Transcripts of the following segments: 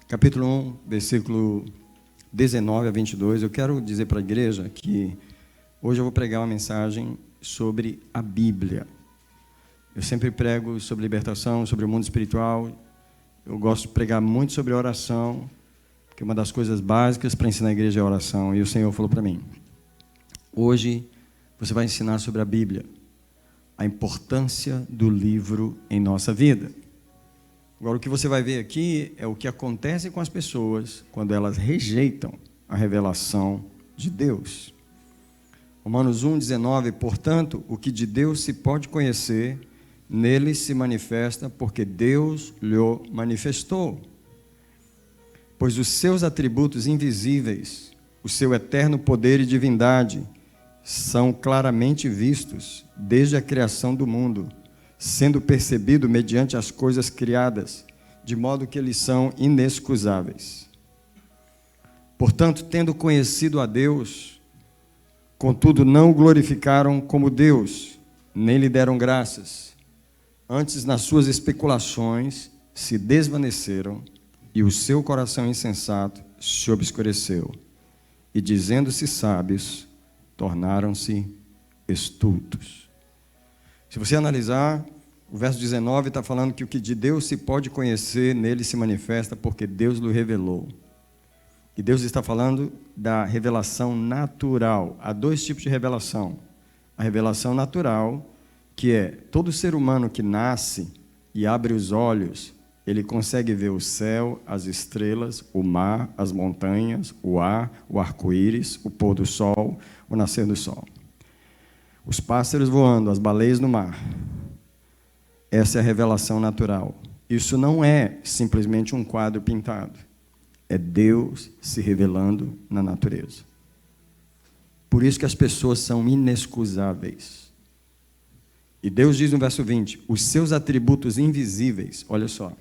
Capítulo 1, versículo 19 a 22. Eu quero dizer para a igreja que hoje eu vou pregar uma mensagem sobre a Bíblia. Eu sempre prego sobre libertação, sobre o mundo espiritual. Eu gosto de pregar muito sobre oração, porque uma das coisas básicas para ensinar a igreja é a oração. E o Senhor falou para mim: hoje você vai ensinar sobre a Bíblia, a importância do livro em nossa vida. Agora, o que você vai ver aqui é o que acontece com as pessoas quando elas rejeitam a revelação de Deus. Romanos 1,19: portanto, o que de Deus se pode conhecer, nele se manifesta, porque Deus lhe manifestou. Pois os seus atributos invisíveis, o seu eterno poder e divindade, são claramente vistos desde a criação do mundo, sendo percebido mediante as coisas criadas, de modo que eles são inexcusáveis. Portanto, tendo conhecido a Deus, contudo não o glorificaram como Deus, nem lhe deram graças. Antes, nas suas especulações, se desvaneceram, e o seu coração insensato se obscureceu. E, dizendo-se sábios, tornaram-se estultos. Se você analisar, o verso 19 está falando que o que de Deus se pode conhecer, nele se manifesta, porque Deus lhe revelou. E Deus está falando da revelação natural. Há dois tipos de revelação. A revelação natural, que é todo ser humano que nasce e abre os olhos, ele consegue ver o céu, as estrelas, o mar, as montanhas, o ar, o arco-íris, o pôr do sol, o nascer do sol. Os pássaros voando, as baleias no mar. Essa é a revelação natural. Isso não é simplesmente um quadro pintado. É Deus se revelando na natureza. Por isso que as pessoas são inexcusáveis. E Deus diz no verso 20, os seus atributos invisíveis, olha só,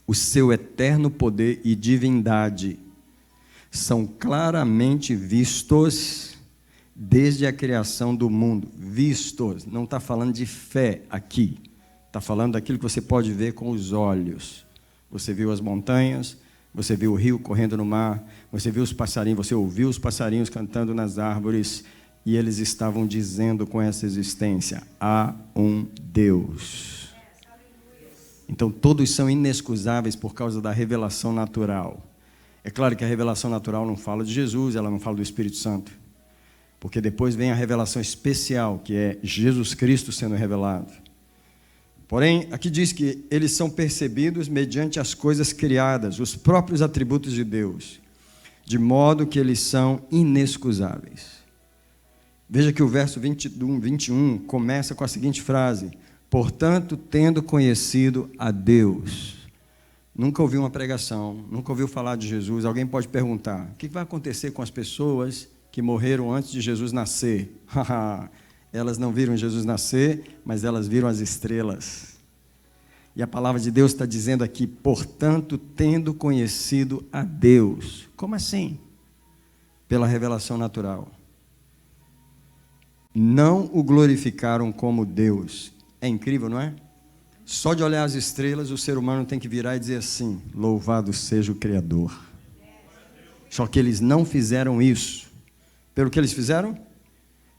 o seu eterno poder e divindade são claramente vistos desde a criação do mundo. Vistos, não está falando de fé aqui, está falando daquilo que você pode ver com os olhos. Você viu as montanhas, você viu o rio correndo no mar, você viu os passarinhos, você ouviu os passarinhos cantando nas árvores, e eles estavam dizendo com essa existência: há um Deus. Então todos são inexcusáveis por causa da revelação natural. É claro que a revelação natural não fala de Jesus, ela não fala do Espírito Santo, porque depois vem a revelação especial, que é Jesus Cristo sendo revelado. Porém, aqui diz que eles são percebidos mediante as coisas criadas, os próprios atributos de Deus, de modo que eles são inexcusáveis. Veja que o verso 21 começa com a seguinte frase: portanto, tendo conhecido a Deus. Nunca ouviu uma pregação, nunca ouviu falar de Jesus. Alguém pode perguntar: o que vai acontecer com as pessoas que morreram antes de Jesus nascer? Elas não viram Jesus nascer, mas elas viram as estrelas. E a palavra de Deus está dizendo aqui: portanto, tendo conhecido a Deus. Como assim? Pela revelação natural. Não o glorificaram como Deus. É incrível, não é? Só de olhar as estrelas, o ser humano tem que virar e dizer assim: louvado seja o Criador. Só que eles não fizeram isso. Pelo que eles fizeram?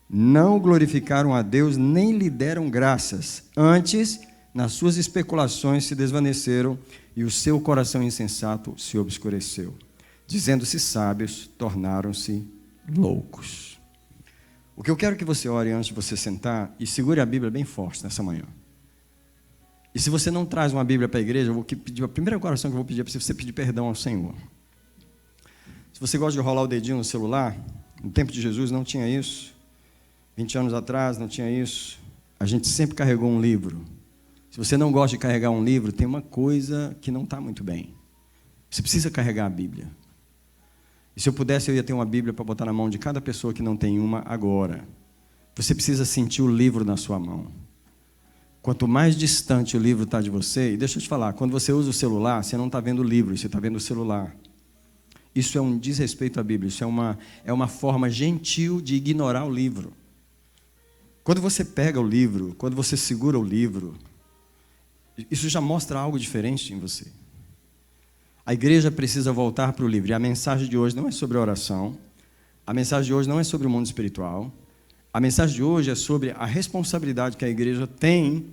Não glorificaram a Deus, nem lhe deram graças. Antes, nas suas especulações se desvaneceram, e o seu coração insensato se obscureceu. Dizendo-se sábios, tornaram-se loucos. O que eu quero que você ore antes de você sentar, e segure a Bíblia bem forte nessa manhã. E se você não traz uma Bíblia para a igreja, eu vou pedir, a primeira oração que eu vou pedir é para você pedir perdão ao Senhor. Se você gosta de rolar o dedinho no celular, no tempo de Jesus não tinha isso. 20 anos atrás não tinha isso. A gente sempre carregou um livro. Se você não gosta de carregar um livro, tem uma coisa que não está muito bem. Você precisa carregar a Bíblia. E se eu pudesse, eu ia ter uma Bíblia para botar na mão de cada pessoa que não tem uma agora. Você precisa sentir o livro na sua mão. Quanto mais distante o livro está de você, e deixa eu te falar, quando você usa o celular, você não está vendo o livro, você está vendo o celular. Isso é um desrespeito à Bíblia, isso é uma forma gentil de ignorar o livro. Quando você pega o livro, quando você segura o livro, isso já mostra algo diferente em você. A igreja precisa voltar para o livro. E a mensagem de hoje não é sobre oração. A mensagem de hoje não é sobre o mundo espiritual. A mensagem de hoje é sobre a responsabilidade que a igreja tem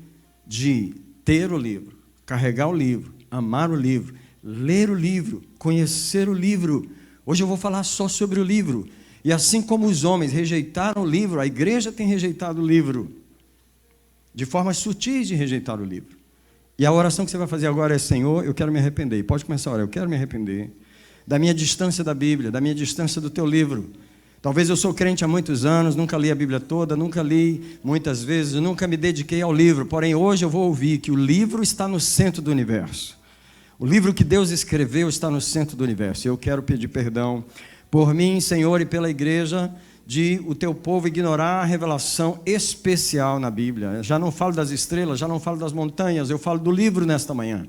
de ter o livro, carregar o livro, amar o livro, ler o livro, conhecer o livro. Hoje eu vou falar só sobre o livro. E assim como os homens rejeitaram o livro, a igreja tem rejeitado o livro, de formas sutis de rejeitar o livro. E a oração que você vai fazer agora é: Senhor, eu quero me arrepender. E pode começar a orar: eu quero me arrepender da minha distância da Bíblia, da minha distância do teu livro. Talvez eu sou crente há muitos anos, nunca li a Bíblia toda, nunca li muitas vezes, nunca me dediquei ao livro. Porém, hoje eu vou ouvir que o livro está no centro do universo. O livro que Deus escreveu está no centro do universo. Eu quero pedir perdão por mim, Senhor, e pela igreja, de o teu povo ignorar a revelação especial na Bíblia. Já não falo das estrelas, já não falo das montanhas, eu falo do livro nesta manhã.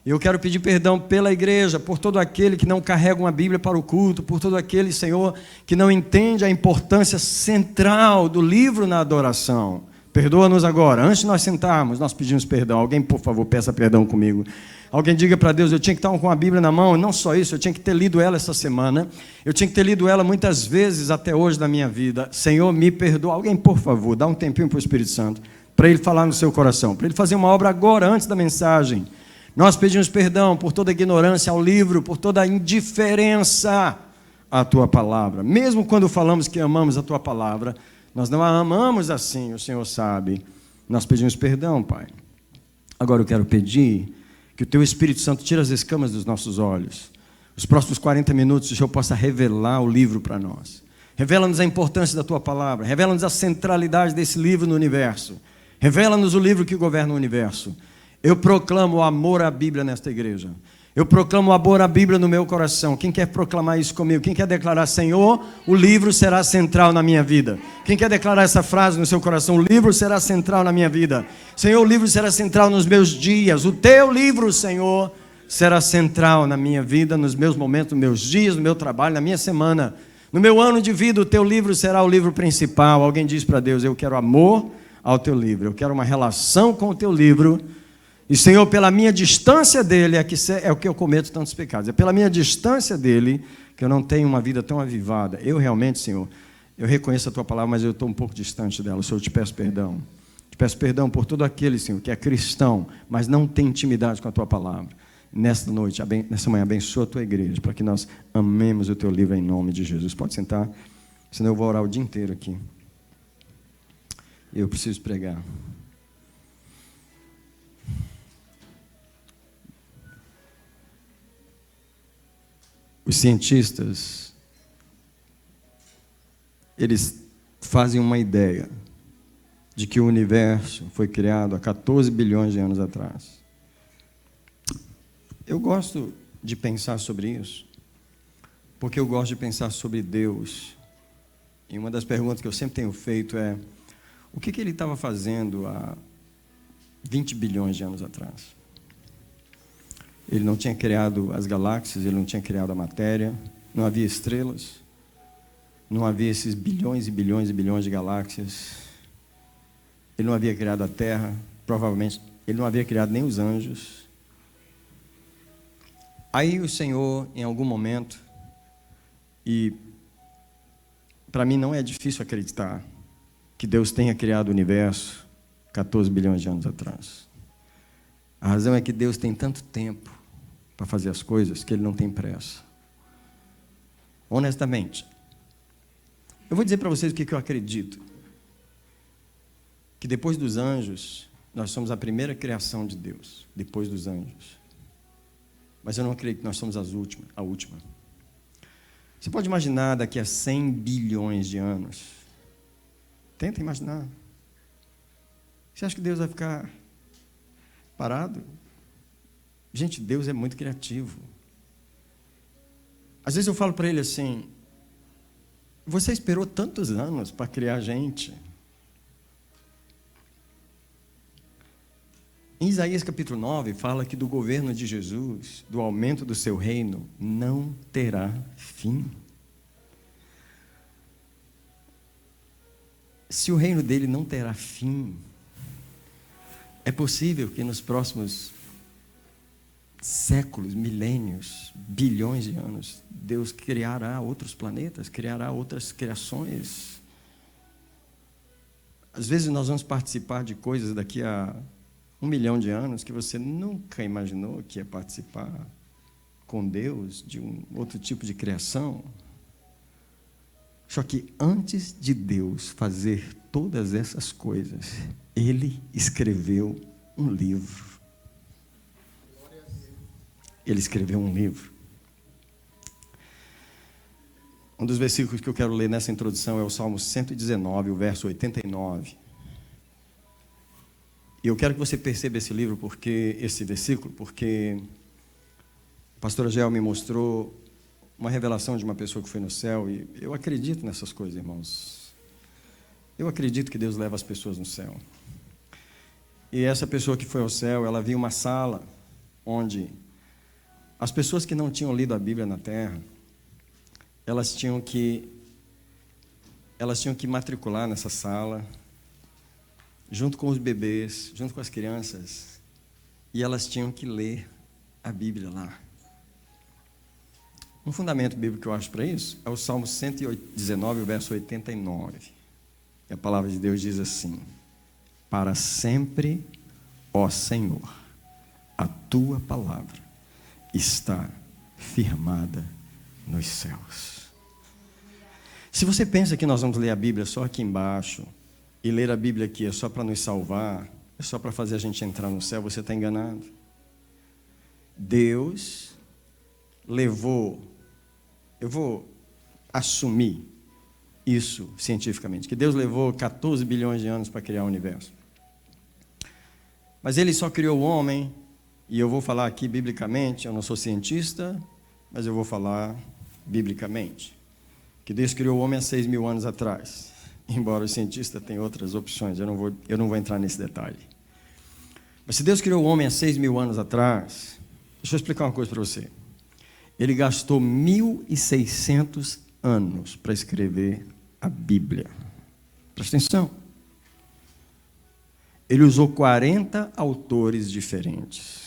Eu quero pedir perdão pela igreja, por todo aquele que não carrega uma Bíblia para o culto, por todo aquele, Senhor, que não entende a importância central do livro na adoração. Perdoa-nos agora. Antes de nós sentarmos, nós pedimos perdão. Alguém, por favor, peça perdão comigo. Alguém diga para Deus: eu tinha que estar com a Bíblia na mão. Não só isso, eu tinha que ter lido ela essa semana. Eu tinha que ter lido ela muitas vezes até hoje na minha vida. Senhor, me perdoa. Alguém, por favor, dá um tempinho para o Espírito Santo, para ele falar no seu coração, para ele fazer uma obra agora, antes da mensagem. Nós pedimos perdão por toda ignorância ao livro, por toda indiferença à tua palavra. Mesmo quando falamos que amamos a tua palavra, nós não a amamos assim, o Senhor sabe. Nós pedimos perdão, Pai. Agora eu quero pedir que o teu Espírito Santo tire as escamas dos nossos olhos. Os próximos 40 minutos o Senhor possa revelar o livro para nós. Revela-nos a importância da tua palavra. Revela-nos a centralidade desse livro no universo. Revela-nos o livro que governa o universo. Eu proclamo o amor à Bíblia nesta igreja. Eu proclamo o amor à Bíblia no meu coração. Quem quer proclamar isso comigo? Quem quer declarar: Senhor, o livro será central na minha vida? Quem quer declarar essa frase no seu coração? O livro será central na minha vida. Senhor, o livro será central nos meus dias. O teu livro, Senhor, será central na minha vida, nos meus momentos, nos meus dias, no meu trabalho, na minha semana. No meu ano de vida, o teu livro será o livro principal. Alguém diz para Deus: eu quero amor ao teu livro. Eu quero uma relação com o teu livro. E, Senhor, pela minha distância dele é o que eu cometo tantos pecados. É pela minha distância dele que eu não tenho uma vida tão avivada. Eu realmente, Senhor, eu reconheço a tua palavra, mas eu estou um pouco distante dela. Senhor, eu te peço perdão. Te peço perdão por todo aquele, Senhor, que é cristão, mas não tem intimidade com a tua palavra. Nesta noite, nessa manhã, abençoa a tua igreja, para que nós amemos o teu livro em nome de Jesus. Pode sentar, senão eu vou orar o dia inteiro aqui. Eu preciso pregar. Os cientistas, eles fazem uma ideia de que o universo foi criado há 14 bilhões de anos atrás. Eu gosto de pensar sobre isso, porque eu gosto de pensar sobre Deus. E uma das perguntas que eu sempre tenho feito é: o que ele estava fazendo há 20 bilhões de anos atrás? Ele não tinha criado as galáxias, ele não tinha criado a matéria, não havia estrelas, não havia esses bilhões e bilhões e bilhões de galáxias, ele não havia criado a Terra, provavelmente ele não havia criado nem os anjos. Aí o Senhor, em algum momento, e para mim não é difícil acreditar que Deus tenha criado o universo 14 bilhões de anos atrás. A razão é que Deus tem tanto tempo para fazer as coisas que Ele não tem pressa. Honestamente, eu vou dizer para vocês o que eu acredito. Que depois dos anjos, nós somos a primeira criação de Deus, depois dos anjos. Mas eu não acredito que nós somos a última. Você pode imaginar daqui a 100 bilhões de anos? Tenta imaginar. Você acha que Deus vai ficar parado? Gente, Deus é muito criativo. Às vezes eu falo para ele assim: você esperou tantos anos para criar gente. Em Isaías capítulo 9 fala que do governo de Jesus, do aumento do seu reino, não terá fim. Se o reino dele não terá fim, é possível que nos próximos séculos, milênios, bilhões de anos, Deus criará outros planetas, criará outras criações. Às vezes nós vamos participar de coisas daqui a 1 milhão de anos que você nunca imaginou que ia participar com Deus de um outro tipo de criação. Só que antes de Deus fazer todas essas coisas, Ele escreveu um livro. Ele escreveu um livro. Um dos versículos que eu quero ler nessa introdução é o Salmo 119, o verso 89. E eu quero que você perceba esse versículo, porque a pastora Gel me mostrou uma revelação de uma pessoa que foi no céu, e eu acredito nessas coisas, irmãos. Eu acredito que Deus leva as pessoas no céu. E essa pessoa que foi ao céu, ela viu uma sala onde as pessoas que não tinham lido a Bíblia na terra, elas tinham que matricular nessa sala, junto com os bebês, junto com as crianças, e elas tinham que ler a Bíblia lá. Um fundamento bíblico que eu acho para isso é o Salmo 119, o verso 89. E a palavra de Deus diz assim: para sempre, ó Senhor, a tua palavra está firmada nos céus. Se você pensa que nós vamos ler a Bíblia só aqui embaixo, e ler a Bíblia aqui é só para nos salvar, é só para fazer a gente entrar no céu, você está enganado. Deus levou, eu vou assumir isso cientificamente, que Deus levou 14 bilhões de anos para criar o universo. Mas Ele só criou o homem, e eu vou falar aqui biblicamente, eu não sou cientista, mas eu vou falar biblicamente, que Deus criou o homem há 6.000 anos atrás. Embora o cientista tenha outras opções, eu não vou entrar nesse detalhe. Mas se Deus criou o homem há 6.000 anos atrás, deixa eu explicar uma coisa para você. Ele gastou 1.600 anos para escrever a Bíblia. Presta atenção. Ele usou 40 autores diferentes.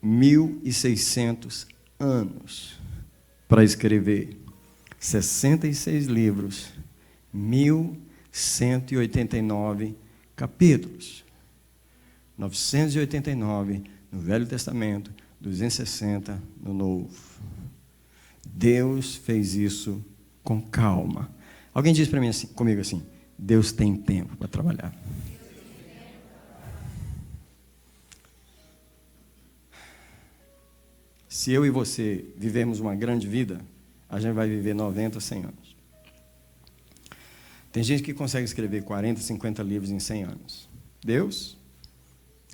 1.600 anos para escrever 66 livros, 1.189 capítulos. 989 no Velho Testamento, 260 no Novo. Deus fez isso com calma. Alguém diz para mim assim, comigo assim: Deus tem tempo para trabalhar. Se eu e você vivemos uma grande vida, a gente vai viver 90, 100 anos. Tem gente que consegue escrever 40, 50 livros em 100 anos. Deus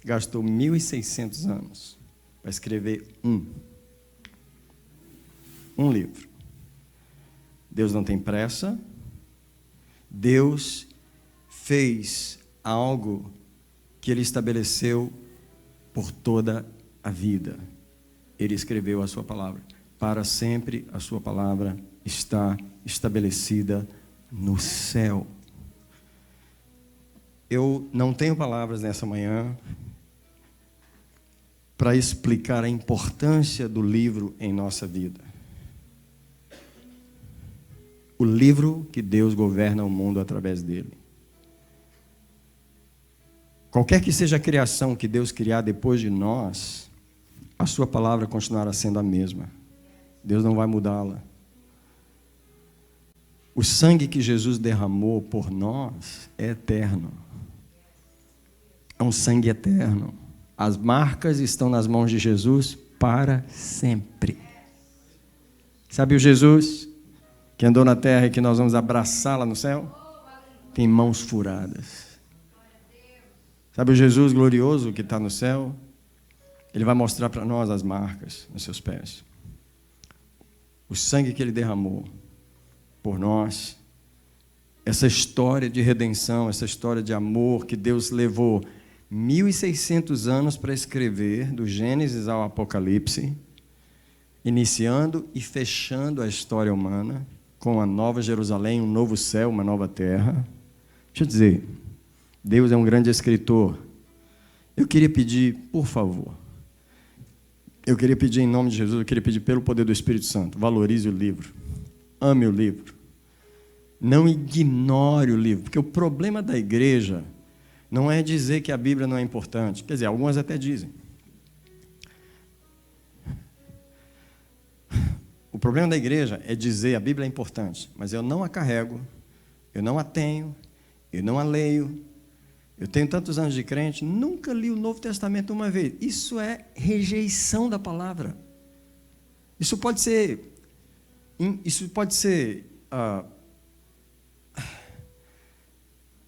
gastou 1.600 anos para escrever um livro. Deus não tem pressa. Deus fez algo que Ele estabeleceu por toda a vida. Ele escreveu a sua palavra. Para sempre a sua palavra está estabelecida no céu. Eu não tenho palavras nessa manhã para explicar a importância do livro em nossa vida. O livro que Deus governa o mundo através dele. Qualquer que seja a criação que Deus criar depois de nós, a sua palavra continuará sendo a mesma. Deus não vai mudá-la. O sangue que Jesus derramou por nós é eterno. É um sangue eterno. As marcas estão nas mãos de Jesus para sempre. Sabe o Jesus que andou na terra e que nós vamos abraçá-la no céu? Tem mãos furadas. Sabe o Jesus glorioso que está no céu? Ele vai mostrar para nós as marcas nos seus pés. O sangue que Ele derramou por nós, essa história de redenção, essa história de amor que Deus levou 1.600 anos para escrever, do Gênesis ao Apocalipse, iniciando e fechando a história humana com a nova Jerusalém, um novo céu, uma nova terra. Deixa eu dizer, Deus é um grande escritor. Eu queria pedir, por favor, eu queria pedir em nome de Jesus, eu queria pedir pelo poder do Espírito Santo, valorize o livro, ame o livro, não ignore o livro, porque o problema da igreja não é dizer que a Bíblia não é importante, quer dizer, algumas até dizem. O problema da igreja é dizer a Bíblia é importante, mas eu não a carrego, eu não a tenho, eu não a leio. Eu tenho tantos anos de crente, nunca li o Novo Testamento uma vez. Isso é rejeição da palavra. Isso pode ser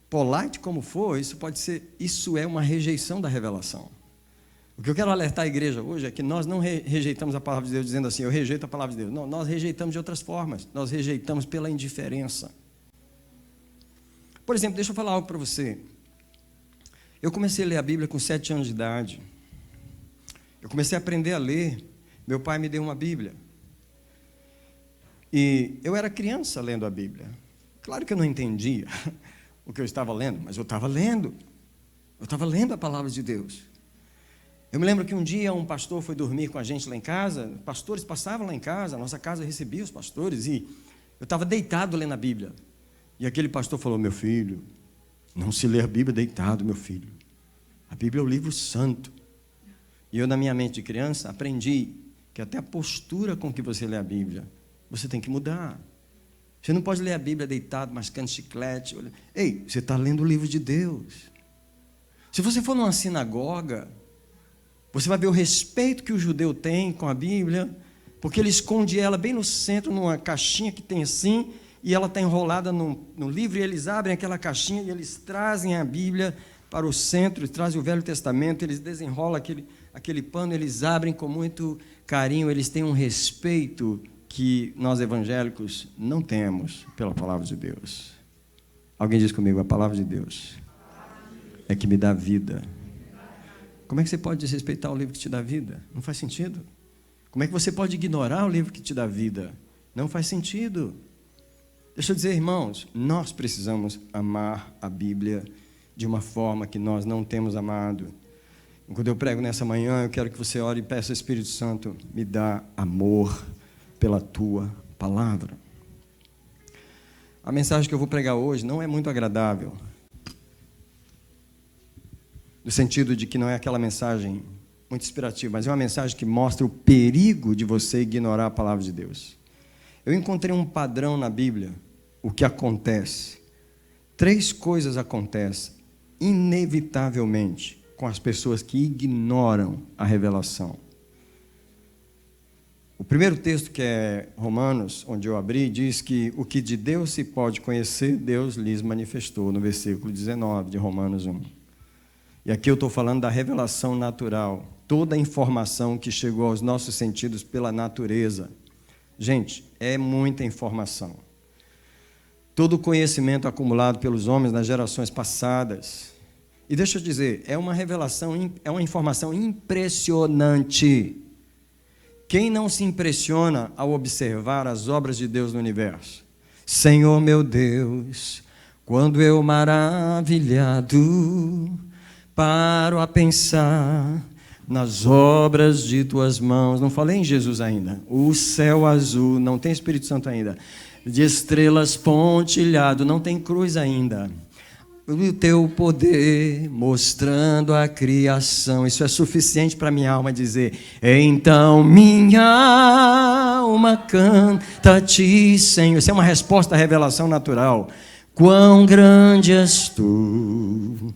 polite como for, isso é uma rejeição da revelação. O que eu quero alertar a igreja hoje é que nós não rejeitamos a palavra de Deus dizendo assim, eu rejeito a palavra de Deus. Não, nós rejeitamos de outras formas. Nós rejeitamos pela indiferença. Por exemplo, deixa eu falar algo para você. Eu comecei a ler a Bíblia com 7 anos de idade. Eu comecei a aprender a ler. Meu pai me deu uma Bíblia. E eu era criança lendo a Bíblia. Claro que eu não entendia o que eu estava lendo, mas eu estava lendo. Eu estava lendo a palavra de Deus. Eu me lembro que um dia um pastor foi dormir com a gente lá em casa. Pastores passavam lá em casa, a nossa casa recebia os pastores. E eu estava deitado lendo a Bíblia. E aquele pastor falou, meu filho, não se lê a Bíblia deitado, meu filho. A Bíblia é o livro santo. E eu, na minha mente de criança, aprendi que até a postura com que você lê a Bíblia, você tem que mudar. Você não pode ler a Bíblia deitado, mascando chiclete. Ei, você está lendo o livro de Deus. Se você for numa sinagoga, você vai ver o respeito que o judeu tem com a Bíblia, porque ele esconde ela bem no centro, numa caixinha que tem assim, e ela está enrolada no livro, e eles abrem aquela caixinha e eles trazem a Bíblia para o centro, trazem o Velho Testamento, eles desenrolam aquele pano, eles abrem com muito carinho, eles têm um respeito que nós evangélicos não temos pela palavra de Deus. Alguém diz comigo, a palavra de Deus é que me dá vida. Como é que você pode desrespeitar o livro que te dá vida? Não faz sentido. Como é que você pode ignorar o livro que te dá vida? Não faz sentido. Deixa eu dizer, irmãos, nós precisamos amar a Bíblia de uma forma que nós não temos amado. Quando eu prego nessa manhã, eu quero que você ore e peça ao Espírito Santo, me dá amor pela tua palavra. A mensagem que eu vou pregar hoje não é muito agradável, no sentido de que não é aquela mensagem muito inspirativa, mas é uma mensagem que mostra o perigo de você ignorar a palavra de Deus. Eu encontrei um padrão na Bíblia, o que acontece. 3 coisas acontecem, inevitavelmente, com as pessoas que ignoram a revelação. O primeiro texto, que é Romanos, onde eu abri, diz que o que de Deus se pode conhecer, Deus lhes manifestou, no versículo 19 de Romanos 1. E aqui eu estou falando da revelação natural, toda a informação que chegou aos nossos sentidos pela natureza. Gente, é muita informação. Todo o conhecimento acumulado pelos homens nas gerações passadas. E deixa eu dizer, é uma revelação, é uma informação impressionante. Quem não se impressiona ao observar as obras de Deus no universo? Senhor meu Deus, quando eu maravilhado paro a pensar nas obras de tuas mãos. Não falei em Jesus ainda. O céu azul, não tem Espírito Santo ainda. De estrelas pontilhado, não tem cruz ainda. O teu poder mostrando a criação. Isso é suficiente para minha alma dizer: então minha alma canta a ti, Senhor. Isso é uma resposta à revelação natural. Quão grande és tu,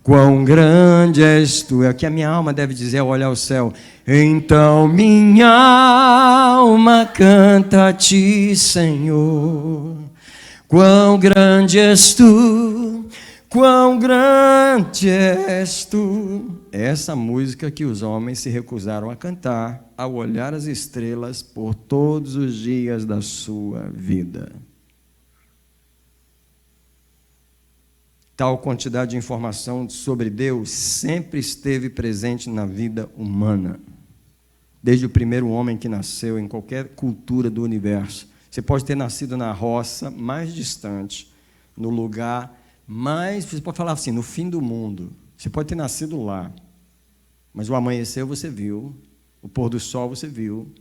quão grande és tu. É o que a minha alma deve dizer ao olhar o céu. Então minha alma canta a ti, Senhor. Quão grande és tu, quão grande és tu. Essa música que os homens se recusaram a cantar ao olhar as estrelas por todos os dias da sua vida. Tal quantidade de informação sobre Deus sempre esteve presente na vida humana. Desde o primeiro homem que nasceu em qualquer cultura do universo. Você pode ter nascido na roça mais distante, no lugar mais, você pode falar assim, no fim do mundo. Você pode ter nascido lá, mas o amanhecer você viu, O pôr do sol você viu,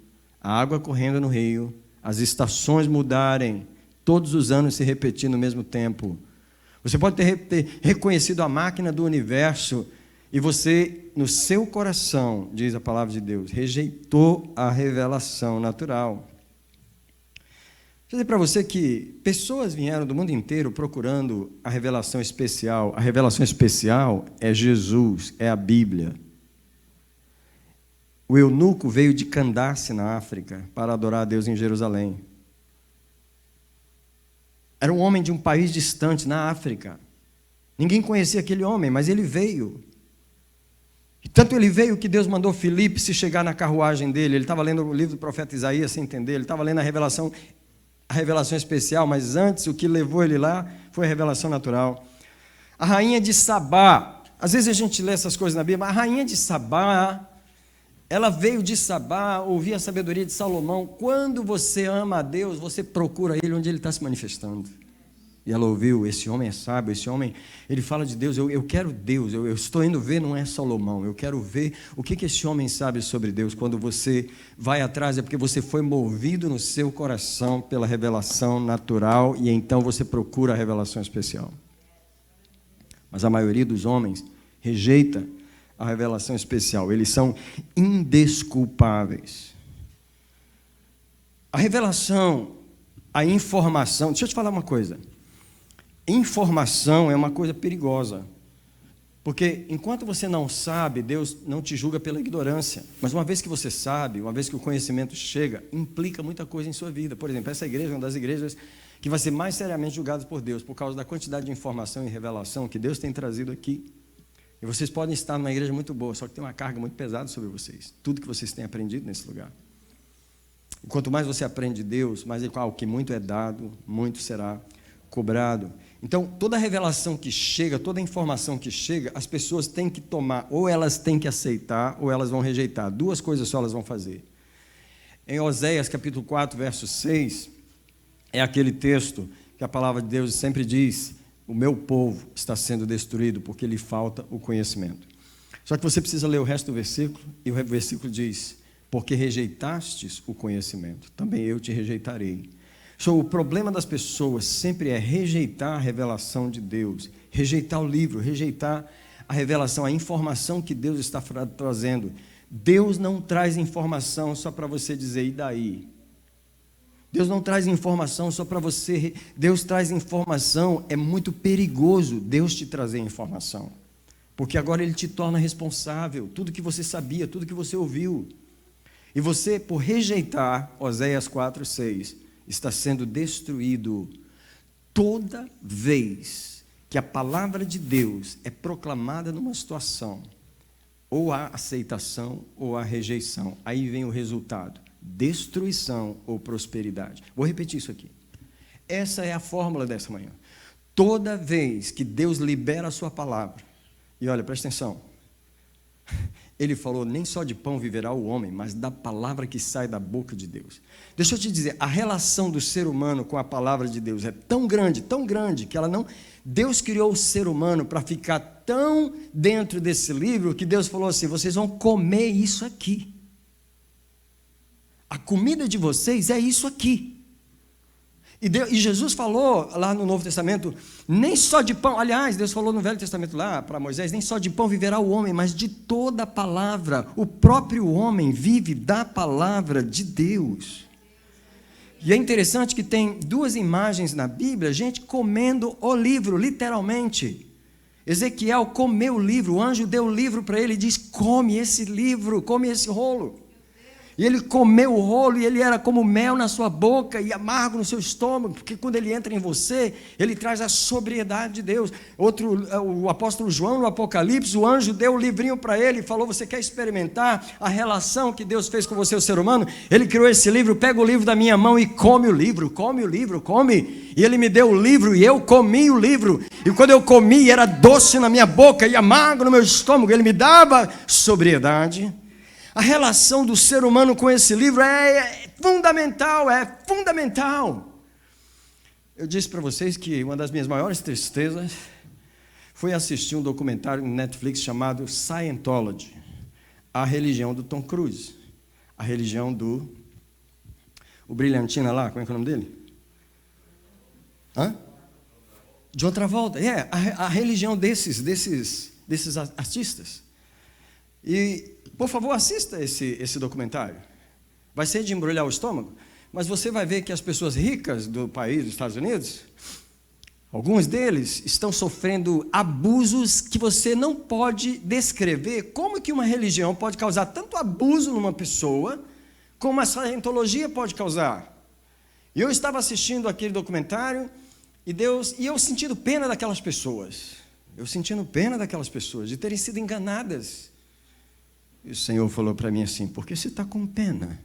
a água correndo no rio, as estações mudarem, todos os anos se repetir no mesmo tempo. Você pode ter reconhecido a máquina do universo e você, no seu coração, diz a palavra de Deus, rejeitou a revelação natural. Vou dizer para você que pessoas vieram do mundo inteiro procurando a revelação especial. A revelação especial é Jesus, é a Bíblia. O eunuco veio de Candace, na África, para adorar a Deus em Jerusalém. Era um homem de um país distante, na África. Ninguém conhecia aquele homem, mas ele veio. E tanto ele veio que Deus mandou Filipe se chegar na carruagem dele. Ele estava lendo o livro do profeta Isaías, sem entender. Ele estava lendo a revelação especial, mas antes o que levou ele lá foi a revelação natural. A rainha de Sabá, às vezes a gente lê essas coisas na Bíblia, a rainha de Sabá, ela veio de Sabá, ouvir a sabedoria de Salomão. Quando você ama a Deus, você procura Ele onde Ele está se manifestando. E ela ouviu, esse homem é sábio, esse homem, ele fala de Deus, eu quero Deus, eu estou indo ver, não é Salomão, eu quero ver o que esse homem sabe sobre Deus. Quando você vai atrás, é porque você foi movido no seu coração pela revelação natural, e então você procura a revelação especial. Mas a maioria dos homens rejeita a revelação especial, eles são indesculpáveis. A revelação, a informação, deixa eu te falar uma coisa. Informação é uma coisa perigosa, porque enquanto você não sabe, Deus não te julga pela ignorância, mas uma vez que você sabe, uma vez que o conhecimento chega, implica muita coisa em sua vida. Por exemplo, essa igreja é uma das igrejas que vai ser mais seriamente julgada por Deus, por causa da quantidade de informação e revelação que Deus tem trazido aqui. E vocês podem estar numa igreja muito boa, só que tem uma carga muito pesada sobre vocês, tudo que vocês têm aprendido nesse lugar. E quanto mais você aprende de Deus, mais o que muito é dado, muito será cobrado. Então, toda revelação que chega, toda informação que chega, as pessoas têm que tomar, ou elas têm que aceitar, ou elas vão rejeitar. Duas coisas só elas vão fazer. Em Oséias, capítulo 4, verso 6, é aquele texto que a palavra de Deus sempre diz: o meu povo está sendo destruído porque lhe falta o conhecimento. Só que você precisa ler o resto do versículo, e o versículo diz: porque rejeitastes o conhecimento, também eu te rejeitarei. O problema das pessoas sempre é rejeitar a revelação de Deus, rejeitar o livro, rejeitar a revelação, a informação que Deus está trazendo. Deus não traz informação só para você dizer, e daí? Deus não traz informação só para você, Deus traz informação, é muito perigoso Deus te trazer informação, porque agora Ele te torna responsável, tudo que você sabia, tudo que você ouviu, e você, por rejeitar, Oséias 4:6, está sendo destruído. Toda vez que a palavra de Deus é proclamada numa situação, ou há aceitação ou há rejeição, aí vem o resultado: destruição ou prosperidade. Vou repetir isso aqui. Essa é a fórmula dessa manhã. Toda vez que Deus libera a sua palavra, e olha, presta atenção, Ele falou, nem só de pão viverá o homem, mas da palavra que sai da boca de Deus. Deixa eu te dizer, a relação do ser humano com a palavra de Deus é tão grande, que ela não... Deus criou o ser humano para ficar tão dentro desse livro, que Deus falou assim, vocês vão comer isso aqui. A comida de vocês é isso aqui. E Jesus falou lá no Novo Testamento, nem só de pão, aliás, Deus falou no Velho Testamento lá para Moisés, nem só de pão viverá o homem, mas de toda a palavra. O próprio homem vive da palavra de Deus. E é interessante que tem duas imagens na Bíblia, gente comendo o livro, literalmente. Ezequiel comeu o livro, o anjo deu o livro para ele e diz, come esse livro, come esse rolo. E ele comeu o rolo e ele era como mel na sua boca e amargo no seu estômago, porque quando ele entra em você, ele traz a sobriedade de Deus. O apóstolo João, no Apocalipse, o anjo deu o livrinho para ele e falou, você quer experimentar a relação que Deus fez com você, o ser humano? Ele criou esse livro, pega o livro da minha mão e come o livro, come. E ele me deu o livro e eu comi o livro. E quando eu comi, era doce na minha boca e amargo no meu estômago, ele me dava sobriedade. A relação do ser humano com esse livro é fundamental. Eu disse para vocês que uma das minhas maiores tristezas foi assistir um documentário no Netflix chamado Scientology, a religião do Tom Cruise. a religião do... O Brilhantina lá, como é que é o nome dele? John Travolta. A religião desses artistas. E, por favor, assista esse documentário. Vai ser de embrulhar o estômago, mas você vai ver que as pessoas ricas do país, dos Estados Unidos, alguns deles estão sofrendo abusos que você não pode descrever. Como que uma religião pode causar tanto abuso numa pessoa, como a scientologia pode causar? E eu estava assistindo aquele documentário, e eu sentindo pena daquelas pessoas. Eu sentindo pena daquelas pessoas, de terem sido enganadas. E o Senhor falou para mim assim: por que você está com pena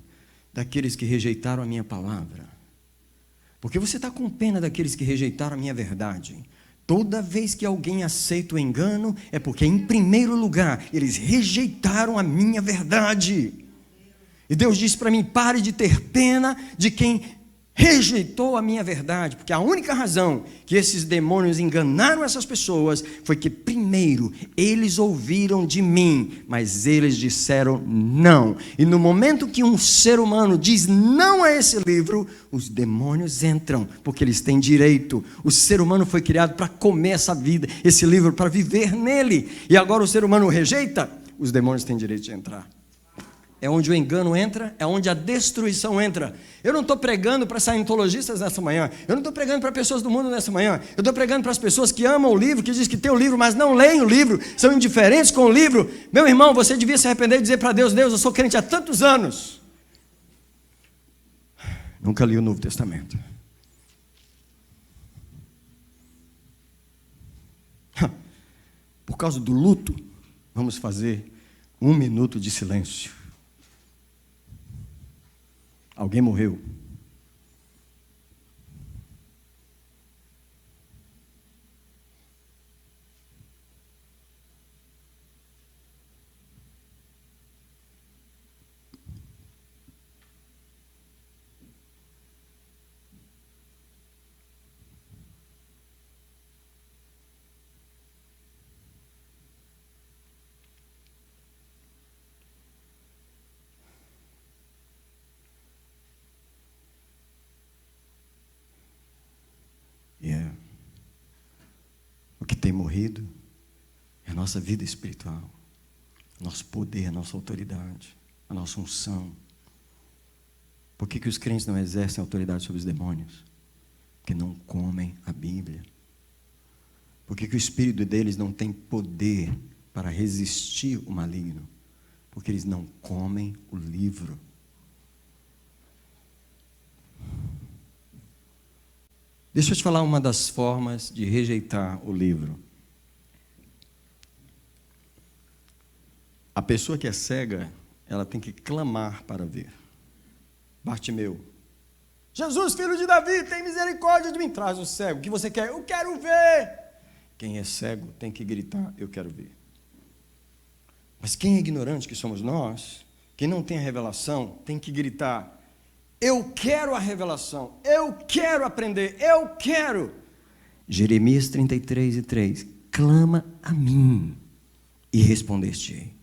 daqueles que rejeitaram a minha palavra? Porque você está com pena daqueles que rejeitaram a minha verdade. Toda vez que alguém aceita o engano, é porque, em primeiro lugar, eles rejeitaram a minha verdade. E Deus disse para mim: pare de ter pena de quem rejeitou a minha verdade, porque a única razão que esses demônios enganaram essas pessoas foi que, primeiro, eles ouviram de mim, mas eles disseram não. E no momento que um ser humano diz não a esse livro, os demônios entram, porque eles têm direito. O ser humano foi criado para comer esse livro, para viver nele. E agora o ser humano o rejeita, os demônios têm direito de entrar. É onde o engano entra, é onde a destruição entra. Eu não estou pregando para scientologistas nessa manhã, eu não estou pregando para pessoas do mundo nessa manhã, eu estou pregando para as pessoas que amam o livro, que dizem que tem o livro, mas não leem o livro, são indiferentes com o livro. Meu irmão, você devia se arrepender e dizer para Deus: Deus, eu sou crente há tantos anos, nunca li o Novo Testamento. Por causa do luto, vamos fazer 1 minuto de silêncio. Alguém morreu. O que tem morrido é a nossa vida espiritual, nosso poder, a nossa autoridade, a nossa unção. Por que os crentes não exercem autoridade sobre os demônios? Porque não comem a Bíblia. Por que o espírito deles não tem poder para resistir o maligno? Porque eles não comem o livro. Deixa eu te falar uma das formas de rejeitar o livro. A pessoa que é cega, ela tem que clamar para ver. Bartimeu: Jesus, filho de Davi, tem misericórdia de mim. Traz o cego. O que você quer? Eu quero ver. Quem é cego tem que gritar: eu quero ver. Mas quem é ignorante, que somos nós, quem não tem a revelação, tem que gritar: eu quero a revelação, eu quero aprender, eu quero. Jeremias 33:3: clama a mim e responder-te-ei,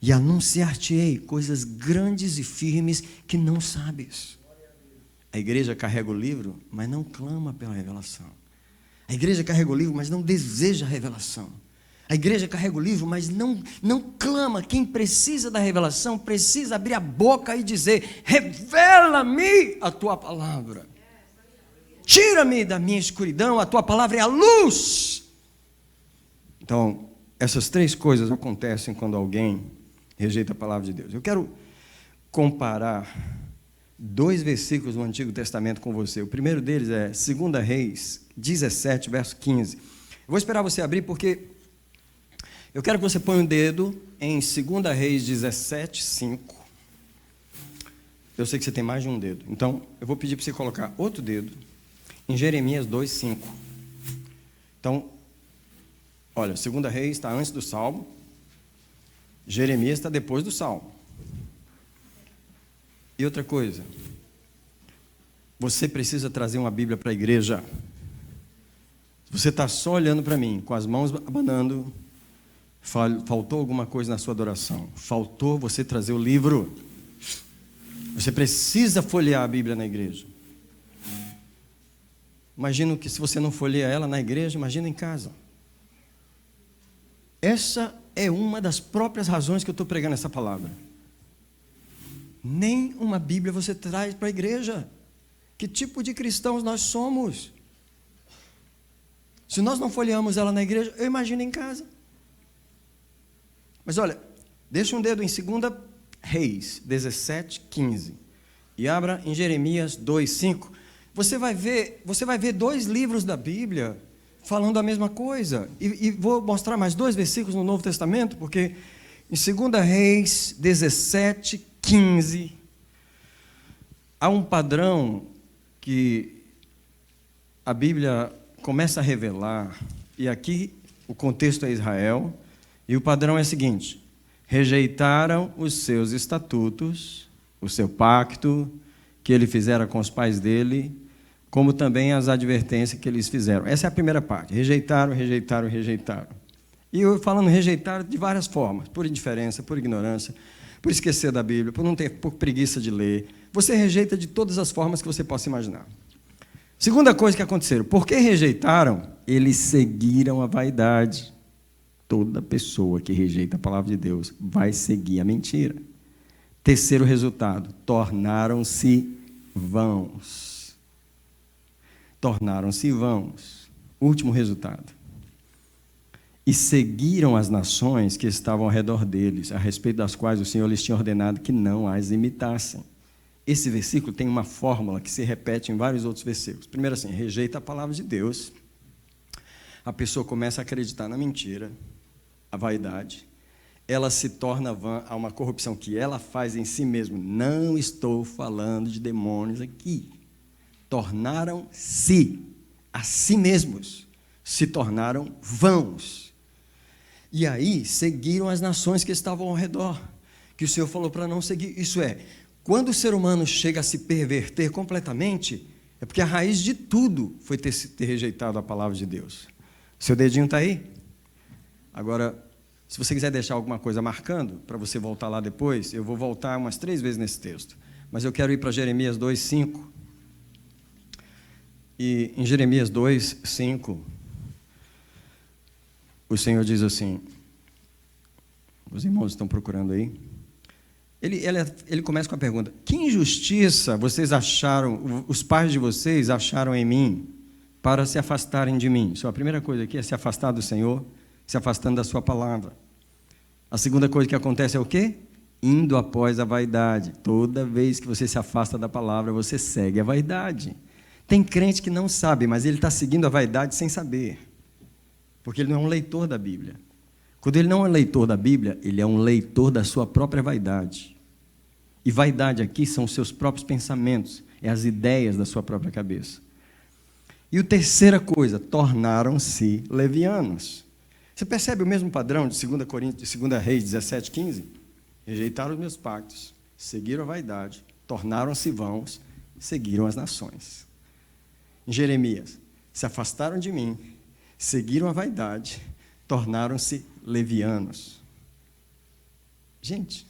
e anunciar-te-ei coisas grandes e firmes que não sabes. A igreja carrega o livro, mas não clama pela revelação. A igreja carrega o livro, mas não deseja a revelação. A igreja carrega o livro, mas não clama. Quem precisa da revelação precisa abrir a boca e dizer: revela-me a tua palavra. Tira-me da minha escuridão, a tua palavra é a luz. Então, essas 3 coisas acontecem quando alguém rejeita a palavra de Deus. Eu quero comparar 2 versículos do Antigo Testamento com você. O primeiro deles é 2 Reis 17, verso 15. Eu vou esperar você abrir, porque eu quero que você ponha o dedo em 2 Reis 17, 5. Eu sei que você tem mais de um dedo. Então, eu vou pedir para você colocar outro dedo em Jeremias 2, 5. Então, olha, 2 Reis está antes do Salmo. Jeremias está depois do Salmo. E outra coisa, você precisa trazer uma Bíblia para a igreja. Você está só olhando para mim, com as mãos abanando, faltou alguma coisa na sua adoração. Faltou você trazer o livro. Você precisa folhear a Bíblia na igreja. Imagino que se você não folheia ela na igreja, imagina em casa. Essa é uma das próprias razões que eu estou pregando essa palavra. Nem uma Bíblia você traz para a igreja. Que tipo de cristãos nós somos? Se nós não folheamos ela na igreja, eu imagino em casa. Mas olha, deixa um dedo em 2 Reis 17:15 e abra em Jeremias 2:5. Você vai ver 2 livros da Bíblia falando a mesma coisa. E vou mostrar mais 2 versículos no Novo Testamento, porque em 2 Reis 17:15 há um padrão que a Bíblia começa a revelar, e aqui o contexto é Israel, e o padrão é o seguinte: rejeitaram os seus estatutos, o seu pacto que ele fizera com os pais dele, como também as advertências que eles fizeram. Essa é a primeira parte: rejeitaram. E eu falando rejeitaram de várias formas: por indiferença, por ignorância, por esquecer da Bíblia, por preguiça de ler. Você rejeita de todas as formas que você possa imaginar. Segunda coisa que aconteceu: porque rejeitaram, eles seguiram a vaidade. Toda pessoa que rejeita a palavra de Deus vai seguir a mentira. Terceiro resultado: tornaram-se vãos. Tornaram-se vãos. Último resultado: e seguiram as nações que estavam ao redor deles, a respeito das quais o Senhor lhes tinha ordenado que não as imitassem. Esse versículo tem uma fórmula que se repete em vários outros versículos. Primeiro assim: rejeita a palavra de Deus, a pessoa começa a acreditar na mentira, a vaidade, ela se torna vã, há uma corrupção que ela faz em si mesma. Não estou falando de demônios aqui. Tornaram-se a si mesmos, se tornaram vãos. E aí seguiram as nações que estavam ao redor, que o Senhor falou para não seguir. Isso é, quando o ser humano chega a se perverter completamente, é porque a raiz de tudo foi ter rejeitado a palavra de Deus. Seu dedinho está aí? Agora, se você quiser deixar alguma coisa marcando, para você voltar lá depois, eu vou voltar umas 3 vezes nesse texto. Mas eu quero ir para Jeremias 2:5. E em Jeremias 2:5, o Senhor diz assim, os irmãos estão procurando aí, ele começa com a pergunta: que injustiça vocês acharam, os pais de vocês acharam em mim, para se afastarem de mim? Isso, a primeira coisa aqui é se afastar do Senhor, se afastando da sua palavra. A segunda coisa que acontece é o quê? Indo após a vaidade. Toda vez que você se afasta da palavra, você segue a vaidade. Tem crente que não sabe, mas ele está seguindo a vaidade sem saber, porque ele não é um leitor da Bíblia. Quando ele não é um leitor da Bíblia, ele é um leitor da sua própria vaidade. E vaidade aqui são os seus próprios pensamentos, é as ideias da sua própria cabeça. E a terceira coisa: tornaram-se levianos. Você percebe o mesmo padrão de 2 Reis 17:15? Rejeitaram os meus pactos, seguiram a vaidade, tornaram-se vãos, seguiram as nações. Em Jeremias: se afastaram de mim, seguiram a vaidade, tornaram-se levianos. Gente,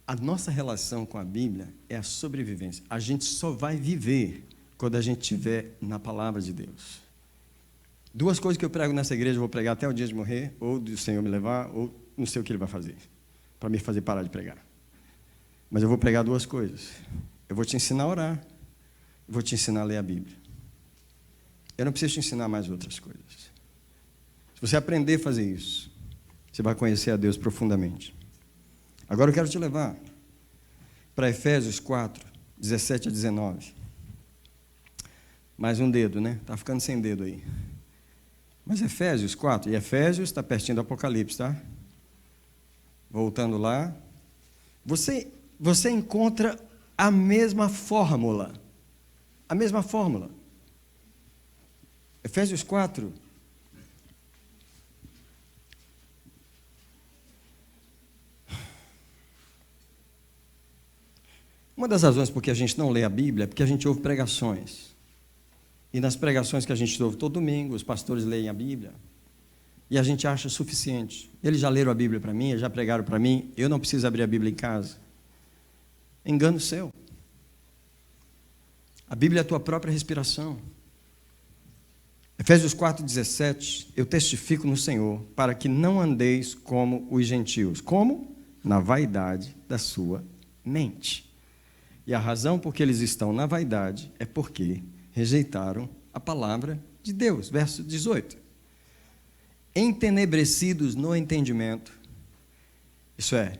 a nossa relação com a Bíblia é a sobrevivência. A gente só vai viver quando a gente estiver na palavra de Deus. 2 coisas que eu prego nessa igreja, eu vou pregar até o dia de morrer, ou do Senhor me levar, ou não sei o que Ele vai fazer, para me fazer parar de pregar. Mas eu vou pregar 2 coisas. Eu vou te ensinar a orar, eu vou te ensinar a ler a Bíblia. Eu não preciso te ensinar mais outras coisas. Se você aprender a fazer isso, você vai conhecer a Deus profundamente. Agora eu quero te levar para Efésios 4, 17 a 19. Mais um dedo, né? Está ficando sem dedo aí. Mas Efésios 4, e Efésios está pertinho do Apocalipse, tá? Voltando lá. Você encontra a mesma fórmula. A mesma fórmula. Efésios 4. Uma das razões por que a gente não lê a Bíblia é porque a gente ouve pregações. E nas pregações que a gente ouve todo domingo, os pastores leem a Bíblia. E a gente acha suficiente. Eles já leram a Bíblia para mim, eles já pregaram para mim, eu não preciso abrir a Bíblia em casa. Engano seu. A Bíblia é a tua própria respiração. Efésios 4,17, eu testifico no Senhor, para que não andeis como os gentios. Como? Na vaidade da sua mente. E a razão por que eles estão na vaidade é porque rejeitaram a palavra de Deus. Verso 18. Entenebrecidos no entendimento, isso é,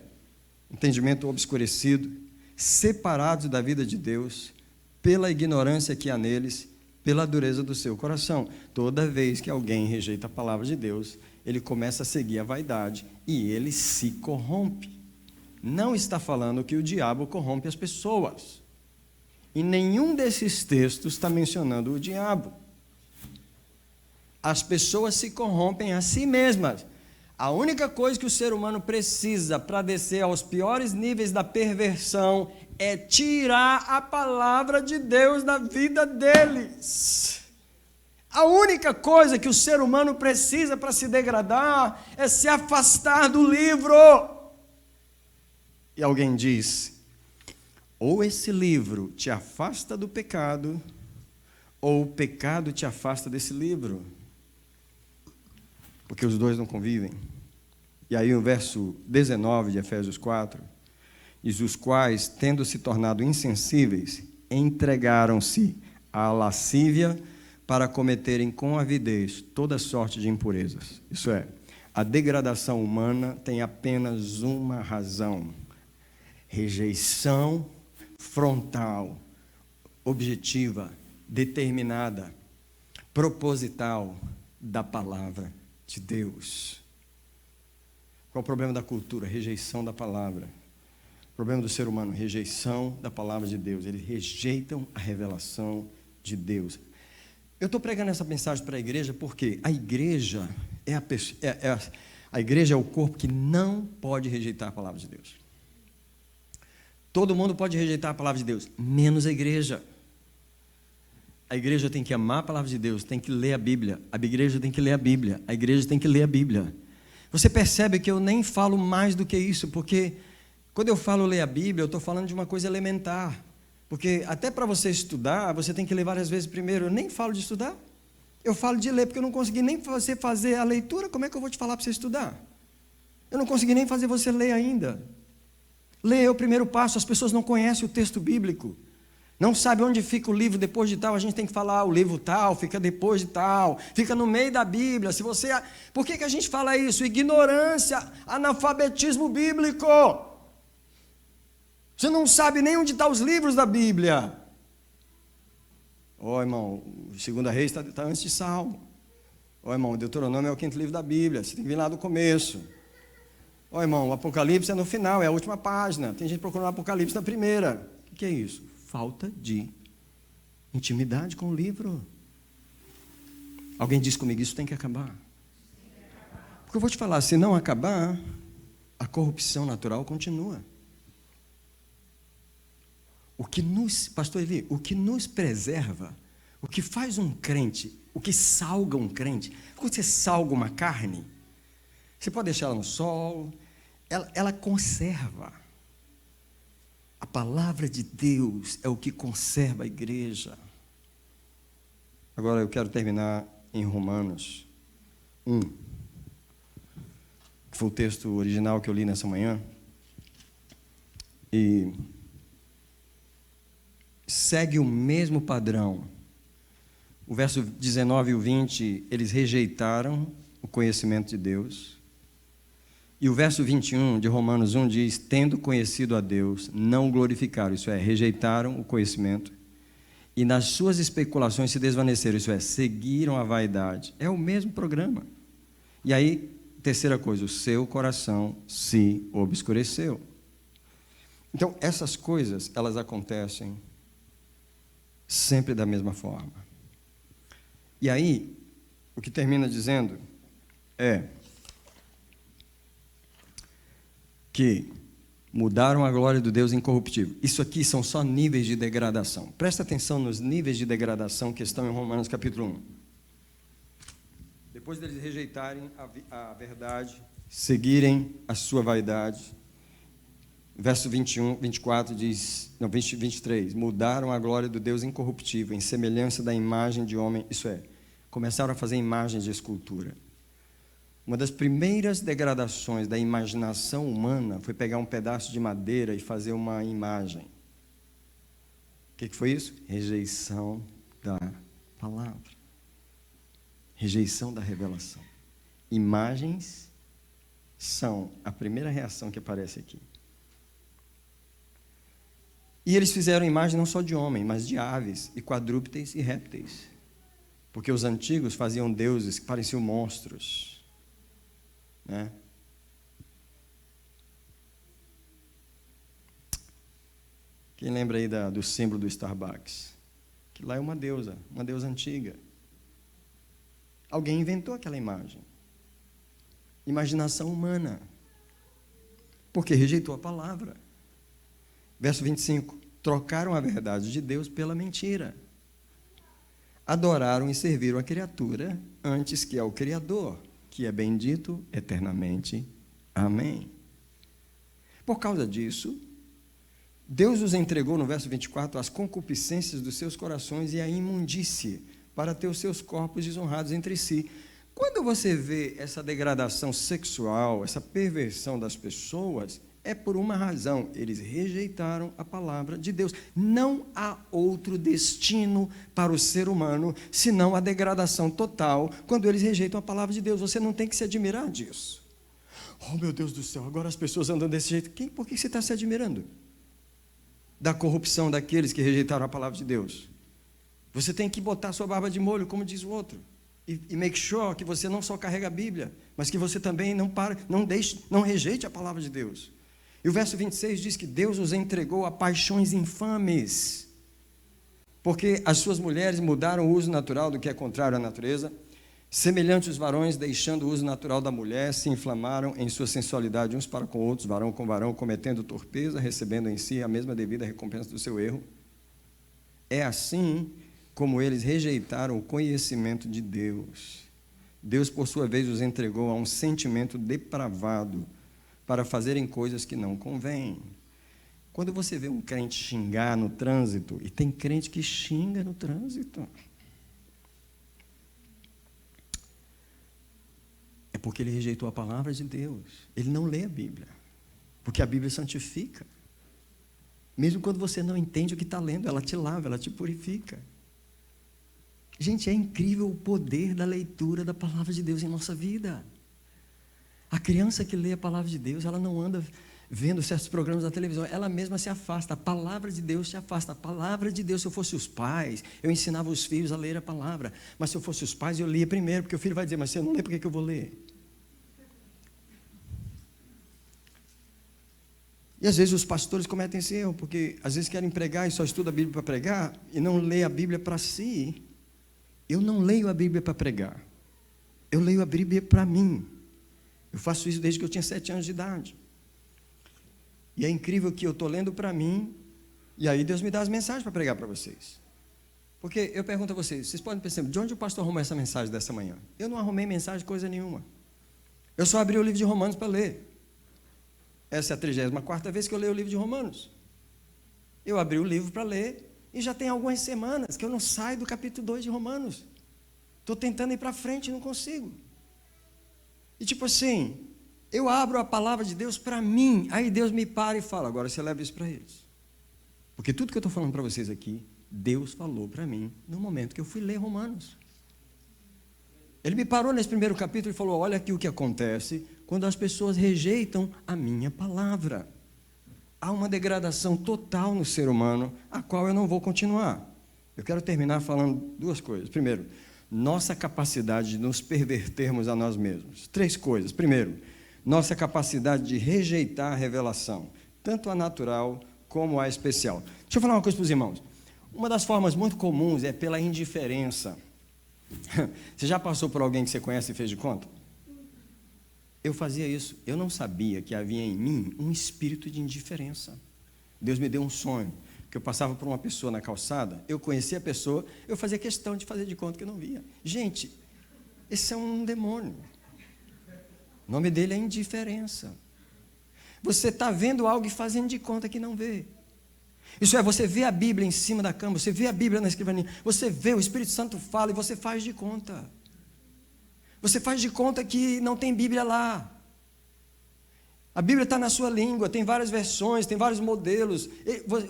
entendimento obscurecido, separados da vida de Deus, pela ignorância que há neles, pela dureza do seu coração. Toda vez que alguém rejeita a palavra de Deus, ele começa a seguir a vaidade e ele se corrompe. Não está falando que o diabo corrompe as pessoas. E nenhum desses textos está mencionando o diabo. As pessoas se corrompem a si mesmas. A única coisa que o ser humano precisa para descer aos piores níveis da perversão é tirar a palavra de Deus da vida deles. A única coisa que o ser humano precisa para se degradar é se afastar do livro. E alguém diz, ou esse livro te afasta do pecado, ou o pecado te afasta desse livro. Porque os dois não convivem. E aí o verso 19 de Efésios 4, diz, os quais, tendo se tornado insensíveis, entregaram-se à lascívia para cometerem com avidez toda sorte de impurezas. Isso é, a degradação humana tem apenas uma razão: rejeição frontal, objetiva, determinada, proposital da palavra de Deus. Qual o problema da cultura? Rejeição da palavra. O problema do ser humano? Rejeição da palavra de Deus. Eles rejeitam a revelação de Deus. Eu estou pregando essa mensagem para a igreja porque a igreja a igreja é o corpo que não pode rejeitar a palavra de Deus. Todo mundo pode rejeitar a palavra de Deus, menos a igreja. A igreja tem que amar a palavra de Deus, tem que ler a Bíblia. A igreja tem que ler a Bíblia. A igreja tem que ler a Bíblia. Você percebe que eu nem falo mais do que isso, porque quando eu falo ler a Bíblia, eu estou falando de uma coisa elementar. Porque até para você estudar, você tem que ler várias vezes primeiro. Eu nem falo de estudar. Eu falo de ler, porque eu não consegui nem você fazer a leitura. Como é que eu vou te falar para você estudar? Eu não consegui nem fazer você ler ainda. Ler é o primeiro passo. As pessoas não conhecem o texto bíblico. Não sabe onde fica o livro depois de tal, a gente tem que falar, o livro tal, fica depois de tal, fica no meio da Bíblia. Se você, por que a gente fala isso? Ignorância, analfabetismo bíblico. Você não sabe nem onde estão os livros da Bíblia. Irmão, o 2 Reis está antes de Salmo. Irmão, o Deuteronômio é o 5º livro da Bíblia, você tem que vir lá do começo. Irmão, o Apocalipse é no final, é a última página. Tem gente procurando o Apocalipse na primeira. O que é isso? Falta de intimidade com o livro. Alguém diz comigo, isso tem que acabar. Porque eu vou te falar, se não acabar, a corrupção natural continua. Pastor Eli, o que nos preserva, o que faz um crente, o que salga um crente, quando você salga uma carne, você pode deixar ela no sol, ela conserva. A palavra de Deus é o que conserva a igreja. Agora eu quero terminar em Romanos 1, que foi o texto original que eu li nessa manhã. E segue o mesmo padrão. O verso 19 e o 20, eles rejeitaram o conhecimento de Deus. E o verso 21 de Romanos 1 diz, tendo conhecido a Deus, não o glorificaram, isso é, rejeitaram o conhecimento, e nas suas especulações se desvaneceram, isso é, seguiram a vaidade. É o mesmo programa. E aí, terceira coisa, o seu coração se obscureceu. Então, essas coisas, elas acontecem sempre da mesma forma. E aí, o que termina dizendo é que mudaram a glória do Deus incorruptível. Isso aqui são só níveis de degradação. Presta atenção nos níveis de degradação que estão em Romanos capítulo 1. Depois deles rejeitarem a verdade, seguirem a sua vaidade, verso 21, 24 diz, não, 23, mudaram a glória do Deus incorruptível, em semelhança da imagem de homem, isso é, começaram a fazer imagens de escultura. Uma das primeiras degradações da imaginação humana foi pegar um pedaço de madeira e fazer uma imagem. O que foi isso? Rejeição da palavra. Rejeição da revelação. Imagens são a primeira reação que aparece aqui. E eles fizeram imagem não só de homem, mas de aves, e quadrúpedes e répteis. Porque os antigos faziam deuses que pareciam monstros. Né? Quem lembra aí do símbolo do Starbucks? Que lá é uma deusa antiga. Alguém inventou aquela imagem. Imaginação humana. Porque rejeitou a palavra. Verso 25. Trocaram a verdade de Deus pela mentira. Adoraram e serviram a criatura antes que ao Criador, que é bendito eternamente. Amém. Por causa disso, Deus os entregou, no verso 24, às concupiscências dos seus corações e à imundície, para ter os seus corpos desonrados entre si. Quando você vê essa degradação sexual, essa perversão das pessoas, é por uma razão: eles rejeitaram a palavra de Deus. Não há outro destino para o ser humano senão a degradação total quando eles rejeitam a palavra de Deus. Você não tem que se admirar disso. Oh, meu Deus do céu, agora as pessoas andam desse jeito. Por que você está se admirando da corrupção daqueles que rejeitaram a palavra de Deus? Você tem que botar sua barba de molho, como diz o outro, e make sure que você não só carrega a Bíblia, mas que você também não rejeite a palavra de Deus. E o verso 26 diz que Deus os entregou a paixões infames, porque as suas mulheres mudaram o uso natural do que é contrário à natureza. Semelhantes os varões, deixando o uso natural da mulher, se inflamaram em sua sensualidade uns para com outros, varão com varão, cometendo torpeza, recebendo em si a mesma devida recompensa do seu erro. É assim como eles rejeitaram o conhecimento de Deus. Deus, por sua vez, os entregou a um sentimento depravado, para fazerem coisas que não convêm. Quando você vê um crente xingar no trânsito, e tem crente que xinga no trânsito, é porque ele rejeitou a palavra de Deus. Ele não lê a Bíblia, porque a Bíblia santifica. Mesmo quando você não entende o que está lendo, ela te lava, ela te purifica. Gente, é incrível o poder da leitura da palavra de Deus em nossa vida. A criança que lê a palavra de Deus, ela não anda vendo certos programas da televisão, ela mesma se afasta. A palavra de Deus se afasta. A palavra de Deus, se eu fosse os pais, eu ensinava os filhos a ler a palavra. Mas se eu fosse os pais, eu lia primeiro, porque o filho vai dizer: mas se eu não ler, por que eu vou ler? E às vezes os pastores cometem esse erro, porque às vezes querem pregar e só estudam a Bíblia para pregar, e não lê a Bíblia para si. Eu não leio a Bíblia para pregar, eu leio a Bíblia para mim. Eu faço isso desde que eu tinha 7 anos de idade. E é incrível que eu estou lendo para mim, e aí Deus me dá as mensagens para pregar para vocês. Porque eu pergunto a vocês podem pensar, de onde o pastor arrumou essa mensagem dessa manhã? Eu não arrumei mensagem de coisa nenhuma. Eu só abri o livro de Romanos para ler. Essa é a 34ª vez que eu leio o livro de Romanos. Eu abri o livro para ler, e já tem algumas semanas que eu não saio do capítulo 2 de Romanos. Estou tentando ir para frente e não consigo. E tipo assim, eu abro a palavra de Deus para mim, aí Deus me para e fala: agora você leva isso para eles. Porque tudo que eu estou falando para vocês aqui, Deus falou para mim no momento que eu fui ler Romanos. Ele me parou nesse primeiro capítulo e falou: olha aqui o que acontece quando as pessoas rejeitam a minha palavra. Há uma degradação total no ser humano, a qual eu não vou continuar. Eu quero terminar falando 2 coisas. Primeiro, nossa capacidade de nos pervertermos a nós mesmos. 3 coisas. Primeiro, nossa capacidade de rejeitar a revelação, tanto a natural como a especial. Deixa eu falar uma coisa para os irmãos. Uma das formas muito comuns é pela indiferença. Você já passou por alguém que você conhece e fez de conta? Eu fazia isso. Eu não sabia que havia em mim um espírito de indiferença. Deus me deu um sonho, que eu passava por uma pessoa na calçada, eu conhecia a pessoa, eu fazia questão de fazer de conta que eu não via. Gente, esse é um demônio. O nome dele é indiferença. Você está vendo algo e fazendo de conta que não vê. Isso é, você vê a Bíblia em cima da cama, você vê a Bíblia na escrivaninha, você vê, o Espírito Santo fala e você faz de conta. Você faz de conta que não tem Bíblia lá. A Bíblia está na sua língua, tem várias versões, tem vários modelos.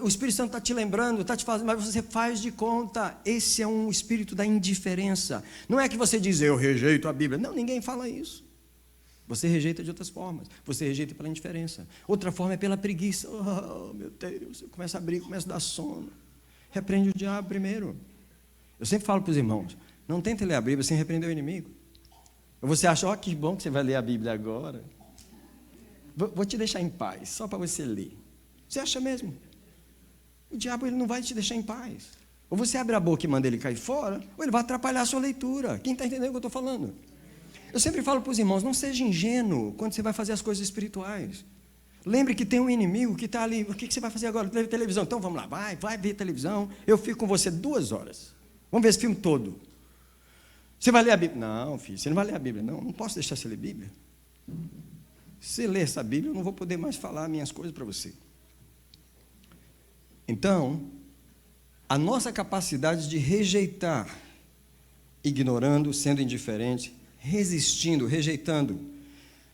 O Espírito Santo está te lembrando, está te fazendo, mas você faz de conta. Esse é um espírito da indiferença. Não é que você diz, eu rejeito a Bíblia. Não, ninguém fala isso. Você rejeita de outras formas. Você rejeita pela indiferença. Outra forma é pela preguiça. Oh, meu Deus, eu começo a abrir, começo a dar sono. Repreende o diabo primeiro. Eu sempre falo para os irmãos, não tente ler a Bíblia sem repreender o inimigo. Ou você acha, que bom que você vai ler a Bíblia agora. Vou te deixar em paz, só para você ler. Você acha mesmo? O diabo ele não vai te deixar em paz. Ou você abre a boca e manda ele cair fora, ou ele vai atrapalhar a sua leitura. Quem está entendendo o que eu estou falando? Eu sempre falo para os irmãos, não seja ingênuo quando você vai fazer as coisas espirituais. Lembre que tem um inimigo que está ali. O que você vai fazer agora? Televisão. Então vamos lá, vai ver televisão. Eu fico com você 2 horas. Vamos ver esse filme todo. Você vai ler a Bíblia? Não, filho, você não vai ler a Bíblia. Não posso deixar você ler a Bíblia. Se você ler essa Bíblia, eu não vou poder mais falar minhas coisas para você. Então, a nossa capacidade de rejeitar, ignorando, sendo indiferente, resistindo, rejeitando.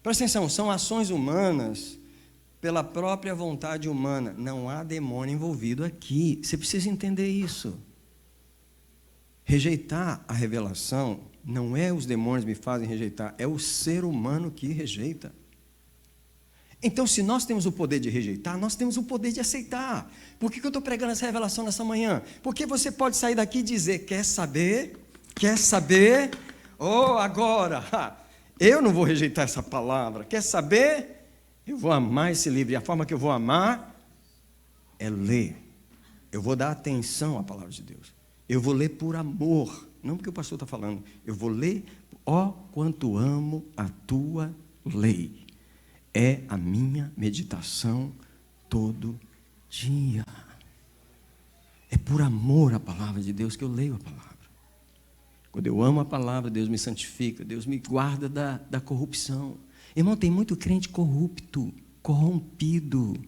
Presta atenção, são ações humanas pela própria vontade humana. Não há demônio envolvido aqui. Você precisa entender isso. Rejeitar a revelação não é os demônios me fazem rejeitar, é o ser humano que rejeita. Então, se nós temos o poder de rejeitar, nós temos o poder de aceitar. Por que eu estou pregando essa revelação nessa manhã? Porque você pode sair daqui e dizer, quer saber? Agora, eu não vou rejeitar essa palavra. Quer saber? Eu vou amar esse livro. E a forma que eu vou amar é ler. Eu vou dar atenção à palavra de Deus. Eu vou ler por amor. Não porque o pastor está falando. Eu vou ler, quanto amo a tua lei. É a minha meditação todo dia. É por amor à palavra de Deus que eu leio a palavra. Quando eu amo a palavra, Deus me santifica, Deus me guarda da corrupção. Irmão, tem muito crente corrupto, corrompido.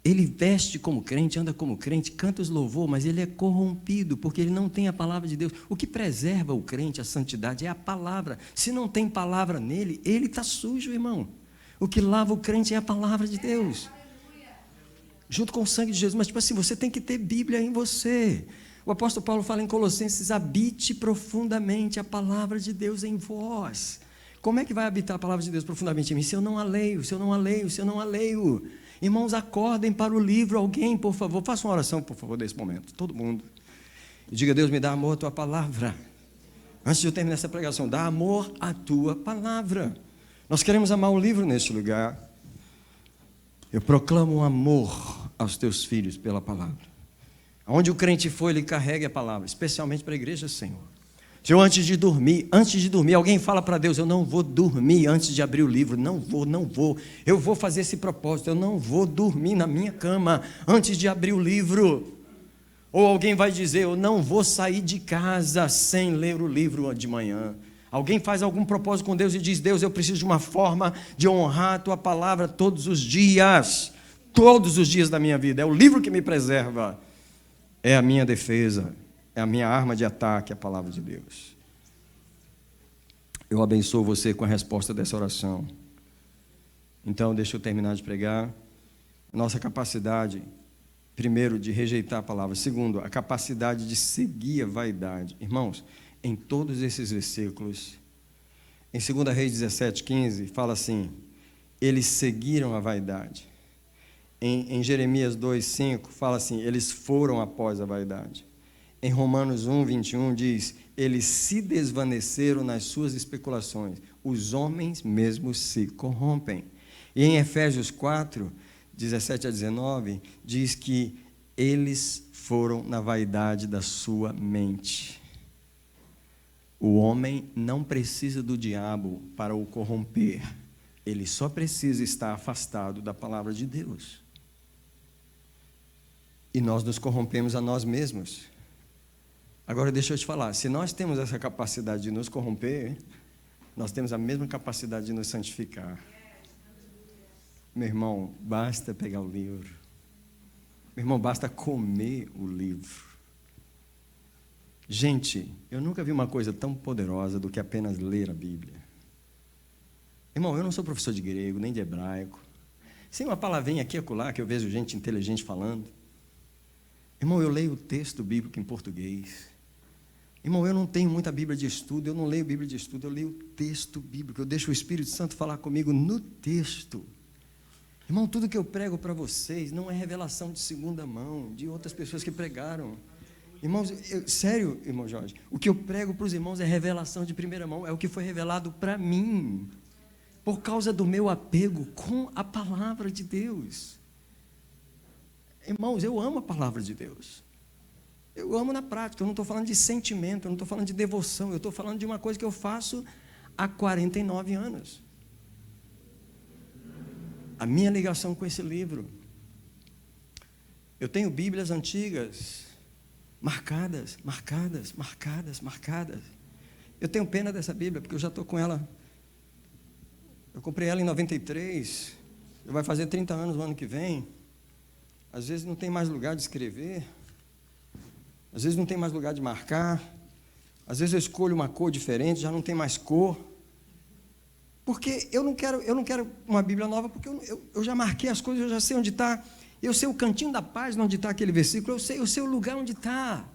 Ele veste como crente, anda como crente, canta os louvor, mas ele é corrompido, porque ele não tem a palavra de Deus. O que preserva o crente, a santidade, é a palavra. Se não tem palavra nele, ele está sujo, irmão. O que lava o crente é a palavra de Deus. Junto com o sangue de Jesus. Mas, tipo assim, você tem que ter Bíblia em você. O apóstolo Paulo fala em Colossenses, habite profundamente a palavra de Deus em vós. Como é que vai habitar a palavra de Deus profundamente em mim? Se eu não a leio. Irmãos, acordem para o livro. Alguém, por favor, faça uma oração, por favor, nesse momento. Todo mundo. E diga, Deus, me dá amor à tua palavra. Antes de eu terminar essa pregação, dá amor à tua palavra. Nós queremos amar o livro neste lugar. Eu proclamo um amor aos teus filhos pela palavra. Onde o crente for, ele carrega a palavra, especialmente para a igreja, Senhor. Senhor, antes de dormir, alguém fala para Deus, eu não vou dormir antes de abrir o livro, não vou. Eu vou fazer esse propósito, eu não vou dormir na minha cama antes de abrir o livro. Ou alguém vai dizer, eu não vou sair de casa sem ler o livro de manhã. Alguém faz algum propósito com Deus e diz, Deus, eu preciso de uma forma de honrar a tua palavra todos os dias da minha vida. É o livro que me preserva, é a minha defesa, é a minha arma de ataque, a palavra de Deus. Eu abençoo você com a resposta dessa oração. Então, deixa eu terminar de pregar. Nossa capacidade, primeiro, de rejeitar a palavra. Segundo, a capacidade de seguir a vaidade. Irmãos, em todos esses versículos, em 2 Reis 17:15, fala assim, eles seguiram a vaidade. Em Jeremias 2:5, fala assim, eles foram após a vaidade. Em Romanos 1:21 diz, eles se desvaneceram nas suas especulações. Os homens mesmos se corrompem. E em Efésios 4:17-19, diz que eles foram na vaidade da sua mente. O homem não precisa do diabo para o corromper. Ele só precisa estar afastado da palavra de Deus. E nós nos corrompemos a nós mesmos. Agora deixa eu te falar, se nós temos essa capacidade de nos corromper, nós temos a mesma capacidade de nos santificar. Meu irmão, basta pegar o livro. Meu irmão, basta comer o livro. Gente, eu nunca vi uma coisa tão poderosa do que apenas ler a Bíblia. Irmão, eu não sou professor de grego, nem de hebraico. Sem uma palavrinha aqui e acolá, que eu vejo gente inteligente falando. Irmão, eu leio o texto bíblico em português. Irmão, eu não tenho muita Bíblia de estudo, eu não leio Bíblia de estudo, eu leio o texto bíblico. Eu deixo o Espírito Santo falar comigo no texto. Irmão, tudo que eu prego para vocês não é revelação de segunda mão, de outras pessoas que pregaram. Irmãos, sério, irmão Jorge, o que eu prego para os irmãos é revelação de primeira mão, é o que foi revelado para mim, por causa do meu apego com a palavra de Deus. Irmãos, eu amo a palavra de Deus. Eu amo na prática, eu não estou falando de sentimento, eu não estou falando de devoção, eu estou falando de uma coisa que eu faço há 49 anos. A minha ligação com esse livro. Eu tenho Bíblias antigas, marcadas. Eu tenho pena dessa Bíblia, porque eu já estou com ela. Eu comprei ela em 93, vai fazer 30 anos no ano que vem. Às vezes não tem mais lugar de escrever, às vezes não tem mais lugar de marcar, às vezes eu escolho uma cor diferente, já não tem mais cor. Porque eu não quero uma Bíblia nova, porque eu já marquei as coisas, eu já sei onde está, eu sei o cantinho da página onde está aquele versículo, eu sei o lugar onde está.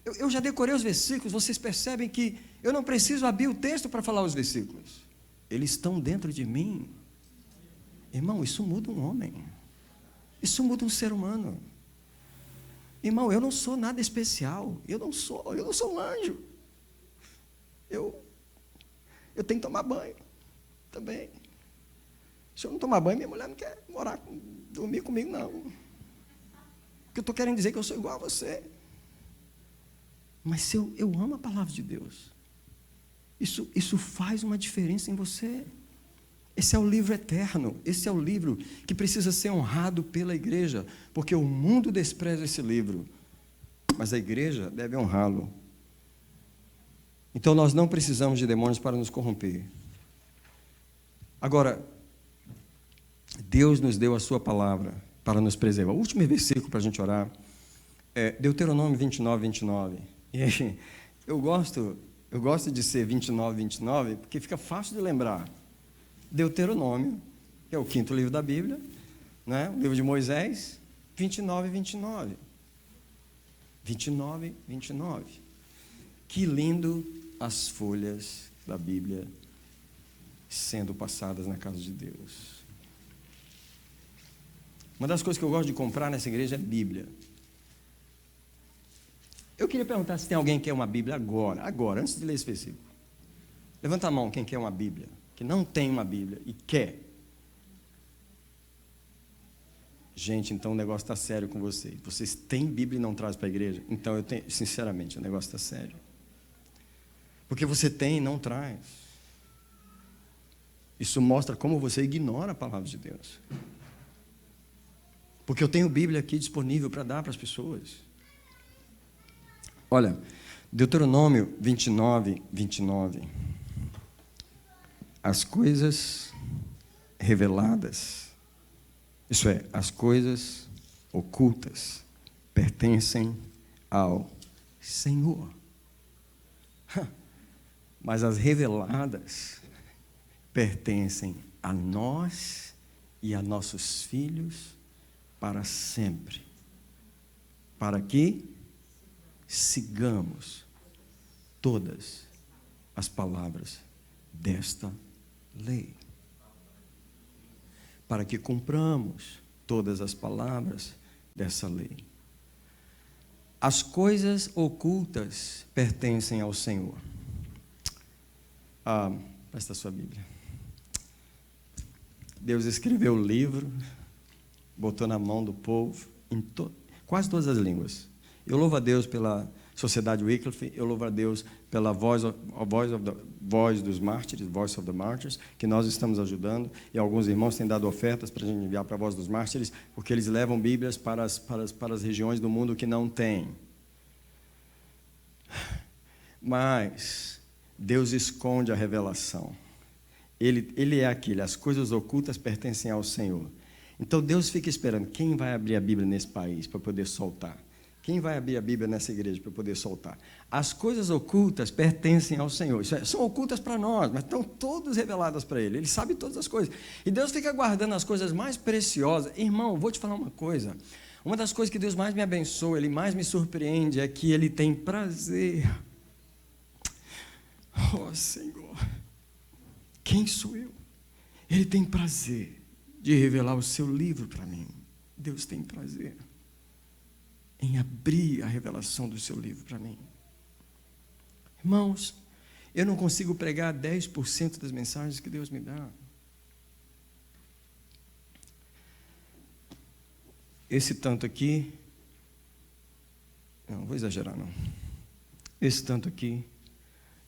Eu já decorei os versículos, vocês percebem que eu não preciso abrir o texto para falar os versículos. Eles estão dentro de mim. Irmão, isso muda um homem. Isso muda um ser humano. Irmão, eu não sou nada especial. Eu não sou um anjo. Eu tenho que tomar banho também. Se eu não tomar banho, minha mulher não quer dormir comigo, não. Porque eu estou querendo dizer que eu sou igual a você. Mas se eu amo a palavra de Deus, isso faz uma diferença em você. Esse é o livro eterno, esse é o livro que precisa ser honrado pela igreja, porque o mundo despreza esse livro, mas a igreja deve honrá-lo. Então nós não precisamos de demônios para nos corromper. Agora, Deus nos deu a sua palavra para nos preservar. O último versículo para a gente orar é Deuteronômio 29. E aí, eu gosto de ser 29, porque fica fácil de lembrar. Deuteronômio, que é o 5º livro da Bíblia, né? O livro de Moisés, 29. Que lindo as folhas da Bíblia sendo passadas na casa de Deus. Uma das coisas que eu gosto de comprar nessa igreja é Bíblia. Eu queria perguntar se tem alguém que quer uma Bíblia agora, antes de ler esse versículo. Levanta a mão quem quer uma Bíblia, que não tem uma Bíblia e quer. Gente, então o negócio está sério com vocês. Vocês têm Bíblia e não trazem para a igreja? Então, sinceramente, o negócio está sério. Porque você tem e não traz. Isso mostra como você ignora a palavra de Deus. Porque eu tenho Bíblia aqui disponível para dar para as pessoas. Olha, Deuteronômio 29. As coisas reveladas, isso é, as coisas ocultas, pertencem ao Senhor. Mas as reveladas pertencem a nós e a nossos filhos para sempre, para que sigamos todas as palavras desta lei, para que cumpramos todas as palavras dessa lei. As coisas ocultas pertencem ao Senhor. Presta a sua Bíblia. Deus escreveu o livro, botou na mão do povo, em quase todas as línguas. Eu louvo a Deus pela Sociedade Wycliffe, eu louvo a Deus pela Voice dos Mártires, Voice of the Martyrs, que nós estamos ajudando, e alguns irmãos têm dado ofertas para a gente enviar para a Voz dos Mártires, porque eles levam Bíblias para as regiões do mundo que não têm. Mas Deus esconde a revelação. Ele é aquele, as coisas ocultas pertencem ao Senhor. Então Deus fica esperando, quem vai abrir a Bíblia nesse país para poder soltar? Quem vai abrir a Bíblia nessa igreja para poder soltar? As coisas ocultas pertencem ao Senhor. São ocultas para nós, mas estão todas reveladas para Ele. Ele sabe todas as coisas. E Deus fica guardando as coisas mais preciosas. Irmão, vou te falar uma coisa. Uma das coisas que Deus mais me abençoa, Ele mais me surpreende, é que Ele tem prazer. Oh, Senhor, quem sou eu? Ele tem prazer de revelar o seu livro para mim. Deus tem prazer em abrir a revelação do seu livro para mim. Irmãos, eu não consigo pregar 10% das mensagens que Deus me dá. Esse tanto aqui, não vou exagerar não. Esse tanto aqui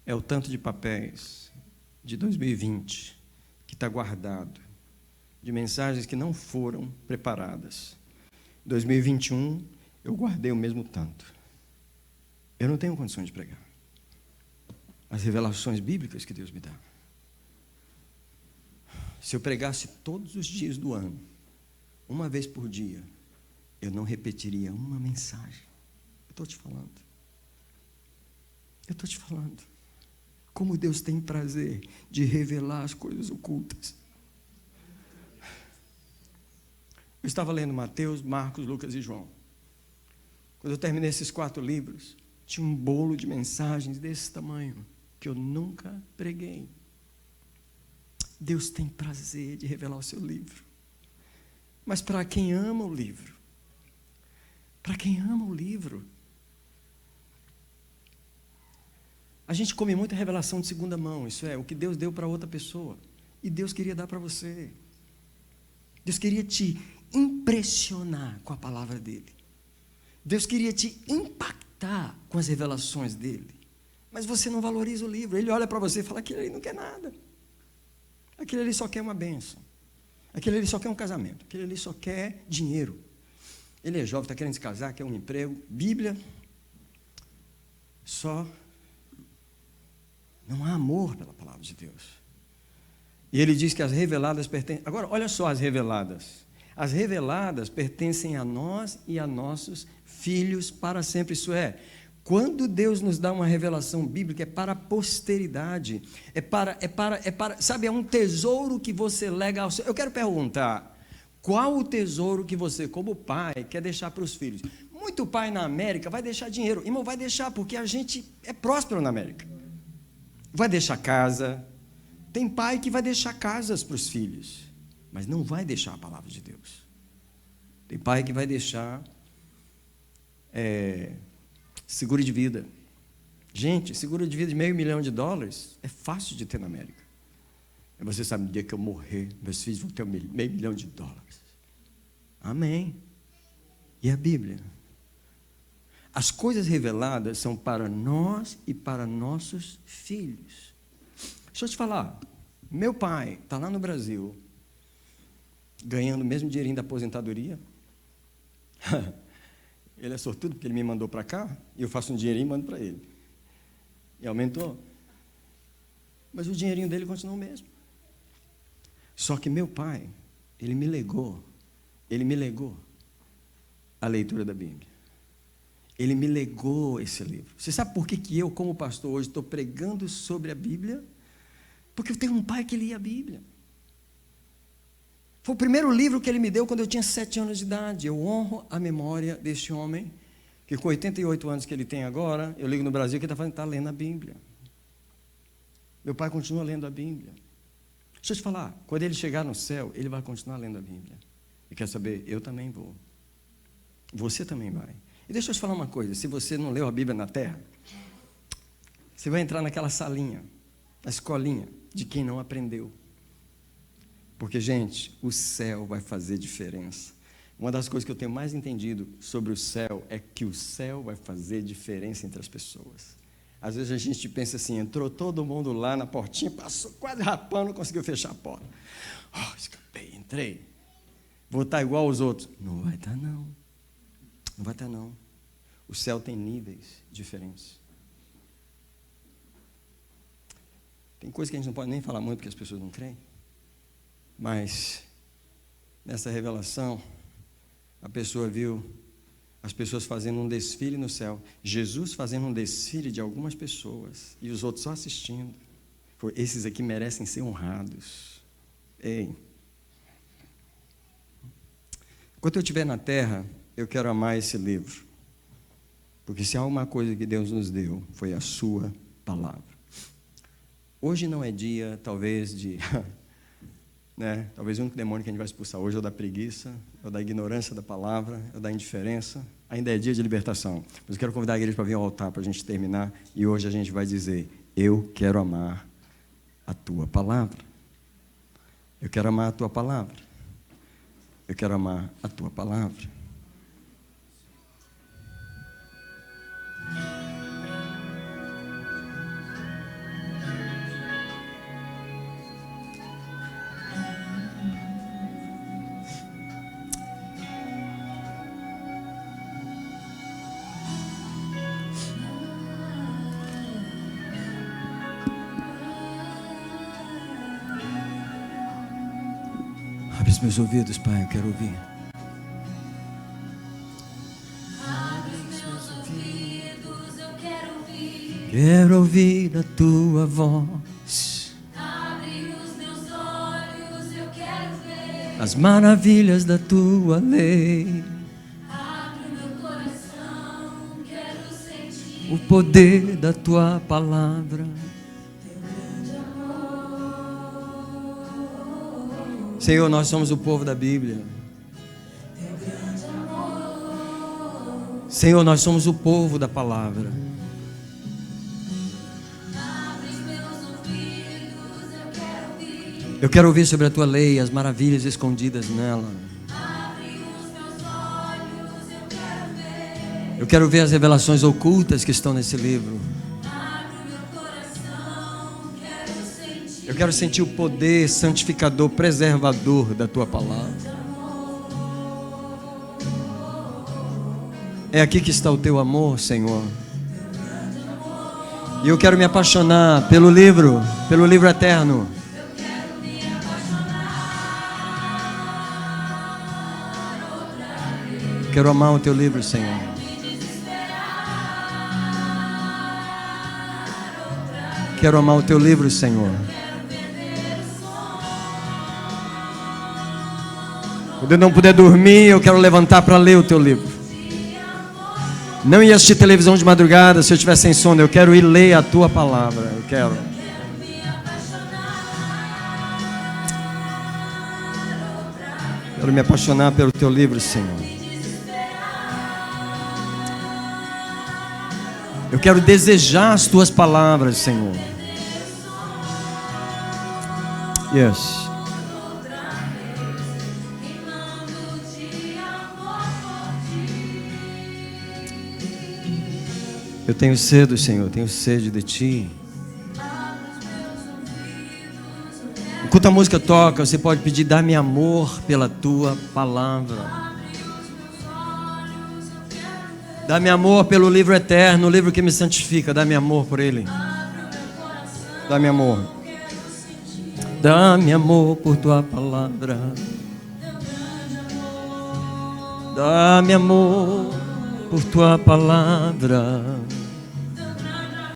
é o tanto de papéis de 2020 que está guardado, de mensagens que não foram preparadas. 2021, eu guardei o mesmo tanto. Eu não tenho condições de pregar as revelações bíblicas que Deus me dá. Se eu pregasse todos os dias do ano, uma vez por dia, eu não repetiria uma mensagem. Eu estou te falando. Eu estou te falando. Como Deus tem prazer de revelar as coisas ocultas. Eu estava lendo Mateus, Marcos, Lucas e João. Quando eu terminei esses 4 livros, tinha um bolo de mensagens desse tamanho, que eu nunca preguei. Deus tem prazer de revelar o seu livro. Mas para quem ama o livro, a gente come muita revelação de segunda mão, isso é, o que Deus deu para outra pessoa, e Deus queria dar para você. Deus queria te impressionar com a palavra dele. Deus queria te impactar com as revelações dele. Mas você não valoriza o livro. Ele olha para você e fala, aquele ali não quer nada. Aquele ali só quer uma bênção. Aquele ali só quer um casamento. Aquele ali só quer dinheiro. Ele é jovem, está querendo se casar, quer um emprego. Bíblia, só não há amor pela palavra de Deus. E ele diz que as reveladas pertencem... Agora, olha só as reveladas. As reveladas pertencem a nós e a nossos filhos para sempre. Isso é, quando Deus nos dá uma revelação bíblica, é para a posteridade. Sabe, é um tesouro que você lega ao seu... Eu quero perguntar, qual o tesouro que você, como pai, quer deixar para os filhos? Muito pai na América vai deixar dinheiro. Irmão, vai deixar, porque a gente é próspero na América. Vai deixar casa. Tem pai que vai deixar casas para os filhos, mas não vai deixar a palavra de Deus. Tem pai que vai deixar seguro de vida. Gente, seguro de vida de $500 mil é fácil de ter na América. E você sabe, no dia que eu morrer, meus filhos vão ter $500 mil. Amém. E a Bíblia? As coisas reveladas são para nós e para nossos filhos. Deixa eu te falar, meu pai está lá no Brasil, ganhando o mesmo dinheirinho da aposentadoria. Ele é sortudo porque ele me mandou para cá, e eu faço um dinheirinho e mando para ele. E aumentou. Mas o dinheirinho dele continua o mesmo. Só que meu pai, ele me legou a leitura da Bíblia. Ele me legou esse livro. Você sabe por que eu, como pastor, hoje estou pregando sobre a Bíblia? Porque eu tenho um pai que lia a Bíblia. Foi o primeiro livro que ele me deu quando eu tinha 7 anos de idade. Eu honro a memória deste homem, que com 88 anos que ele tem agora, eu ligo no Brasil que ele está lendo a Bíblia. Meu pai continua lendo a Bíblia. Deixa eu te falar, quando ele chegar no céu, ele vai continuar lendo a Bíblia. E quer saber? Eu também vou. Você também vai. E deixa eu te falar uma coisa, se você não leu a Bíblia na terra, você vai entrar naquela salinha, na escolinha, de quem não aprendeu. Porque, gente, o céu vai fazer diferença. Uma das coisas que eu tenho mais entendido sobre o céu é que o céu vai fazer diferença entre as pessoas. Às vezes a gente pensa assim, entrou todo mundo lá na portinha, passou quase rapando, não conseguiu fechar a porta. Oh, escapei, entrei. Vou estar igual aos outros. Não vai estar, não. Não vai estar, não. O céu tem níveis diferentes. Tem coisa que a gente não pode nem falar muito porque as pessoas não creem. Mas, nessa revelação, a pessoa viu as pessoas fazendo um desfile no céu. Jesus fazendo um desfile de algumas pessoas e os outros só assistindo. Esses aqui merecem ser honrados. Ei. Enquanto eu estiver na terra, eu quero amar esse livro. Porque se há uma coisa que Deus nos deu, foi a sua palavra. Hoje não é dia, talvez, de... né? Talvez o único demônio que a gente vai expulsar hoje é o da preguiça, é o da ignorância da palavra, é o da indiferença. Ainda é dia de libertação. Mas eu quero convidar a igreja para vir ao altar para a gente terminar. E hoje a gente vai dizer: eu quero amar a tua palavra. Eu quero amar a tua palavra. Eu quero amar a tua palavra. Abre os meus ouvidos, Pai, eu quero ouvir. Abre os meus ouvidos, eu quero ouvir. Quero ouvir a tua voz. Abre os meus olhos, eu quero ver. As maravilhas da tua lei. Abre o meu coração, quero sentir. O poder da tua palavra. Senhor, nós somos o povo da Bíblia. Senhor, nós somos o povo da palavra. Abre os meus ouvidos, eu quero ouvir. Eu quero ouvir sobre a tua lei, as maravilhas escondidas nela. Abre os meus olhos, eu quero ver. Eu quero ver as revelações ocultas que estão nesse livro. Abre o meu coração, quero sentir. Eu quero sentir o poder santificador, preservador da tua palavra. É aqui que está o teu amor, Senhor. E eu quero me apaixonar pelo livro eterno. Eu quero me apaixonar outra vez. Quero amar o teu livro, Senhor. Me desesperar outra vez. Quero amar o teu livro, Senhor. Quero perder o sono. Quando eu não puder dormir, eu quero levantar para ler o teu livro. Não ir assistir televisão de madrugada se eu estiver sem sono. Eu quero ir ler a tua palavra. Eu quero. Quero me apaixonar outra vez. Quero me apaixonar pelo teu livro, Senhor. Me desesperar. Eu quero desejar as tuas palavras, Senhor. Yes. Outra vez, queimando de amor por ti. Eu tenho sede, Senhor. Eu tenho sede de ti. Abre os meus ouvidos, eu quero. Enquanto a música toca, você pode pedir: dá-me amor pela tua palavra. Abre os meus olhos, eu quero ver. Dá-me amor pelo livro eterno, o livro que me santifica. Dá-me amor por ele. Abre o meu coração, Dá-me amor. quero sentir Dá-me amor por tua palavra. teu grande amor. Dá-me amor por tua palavra.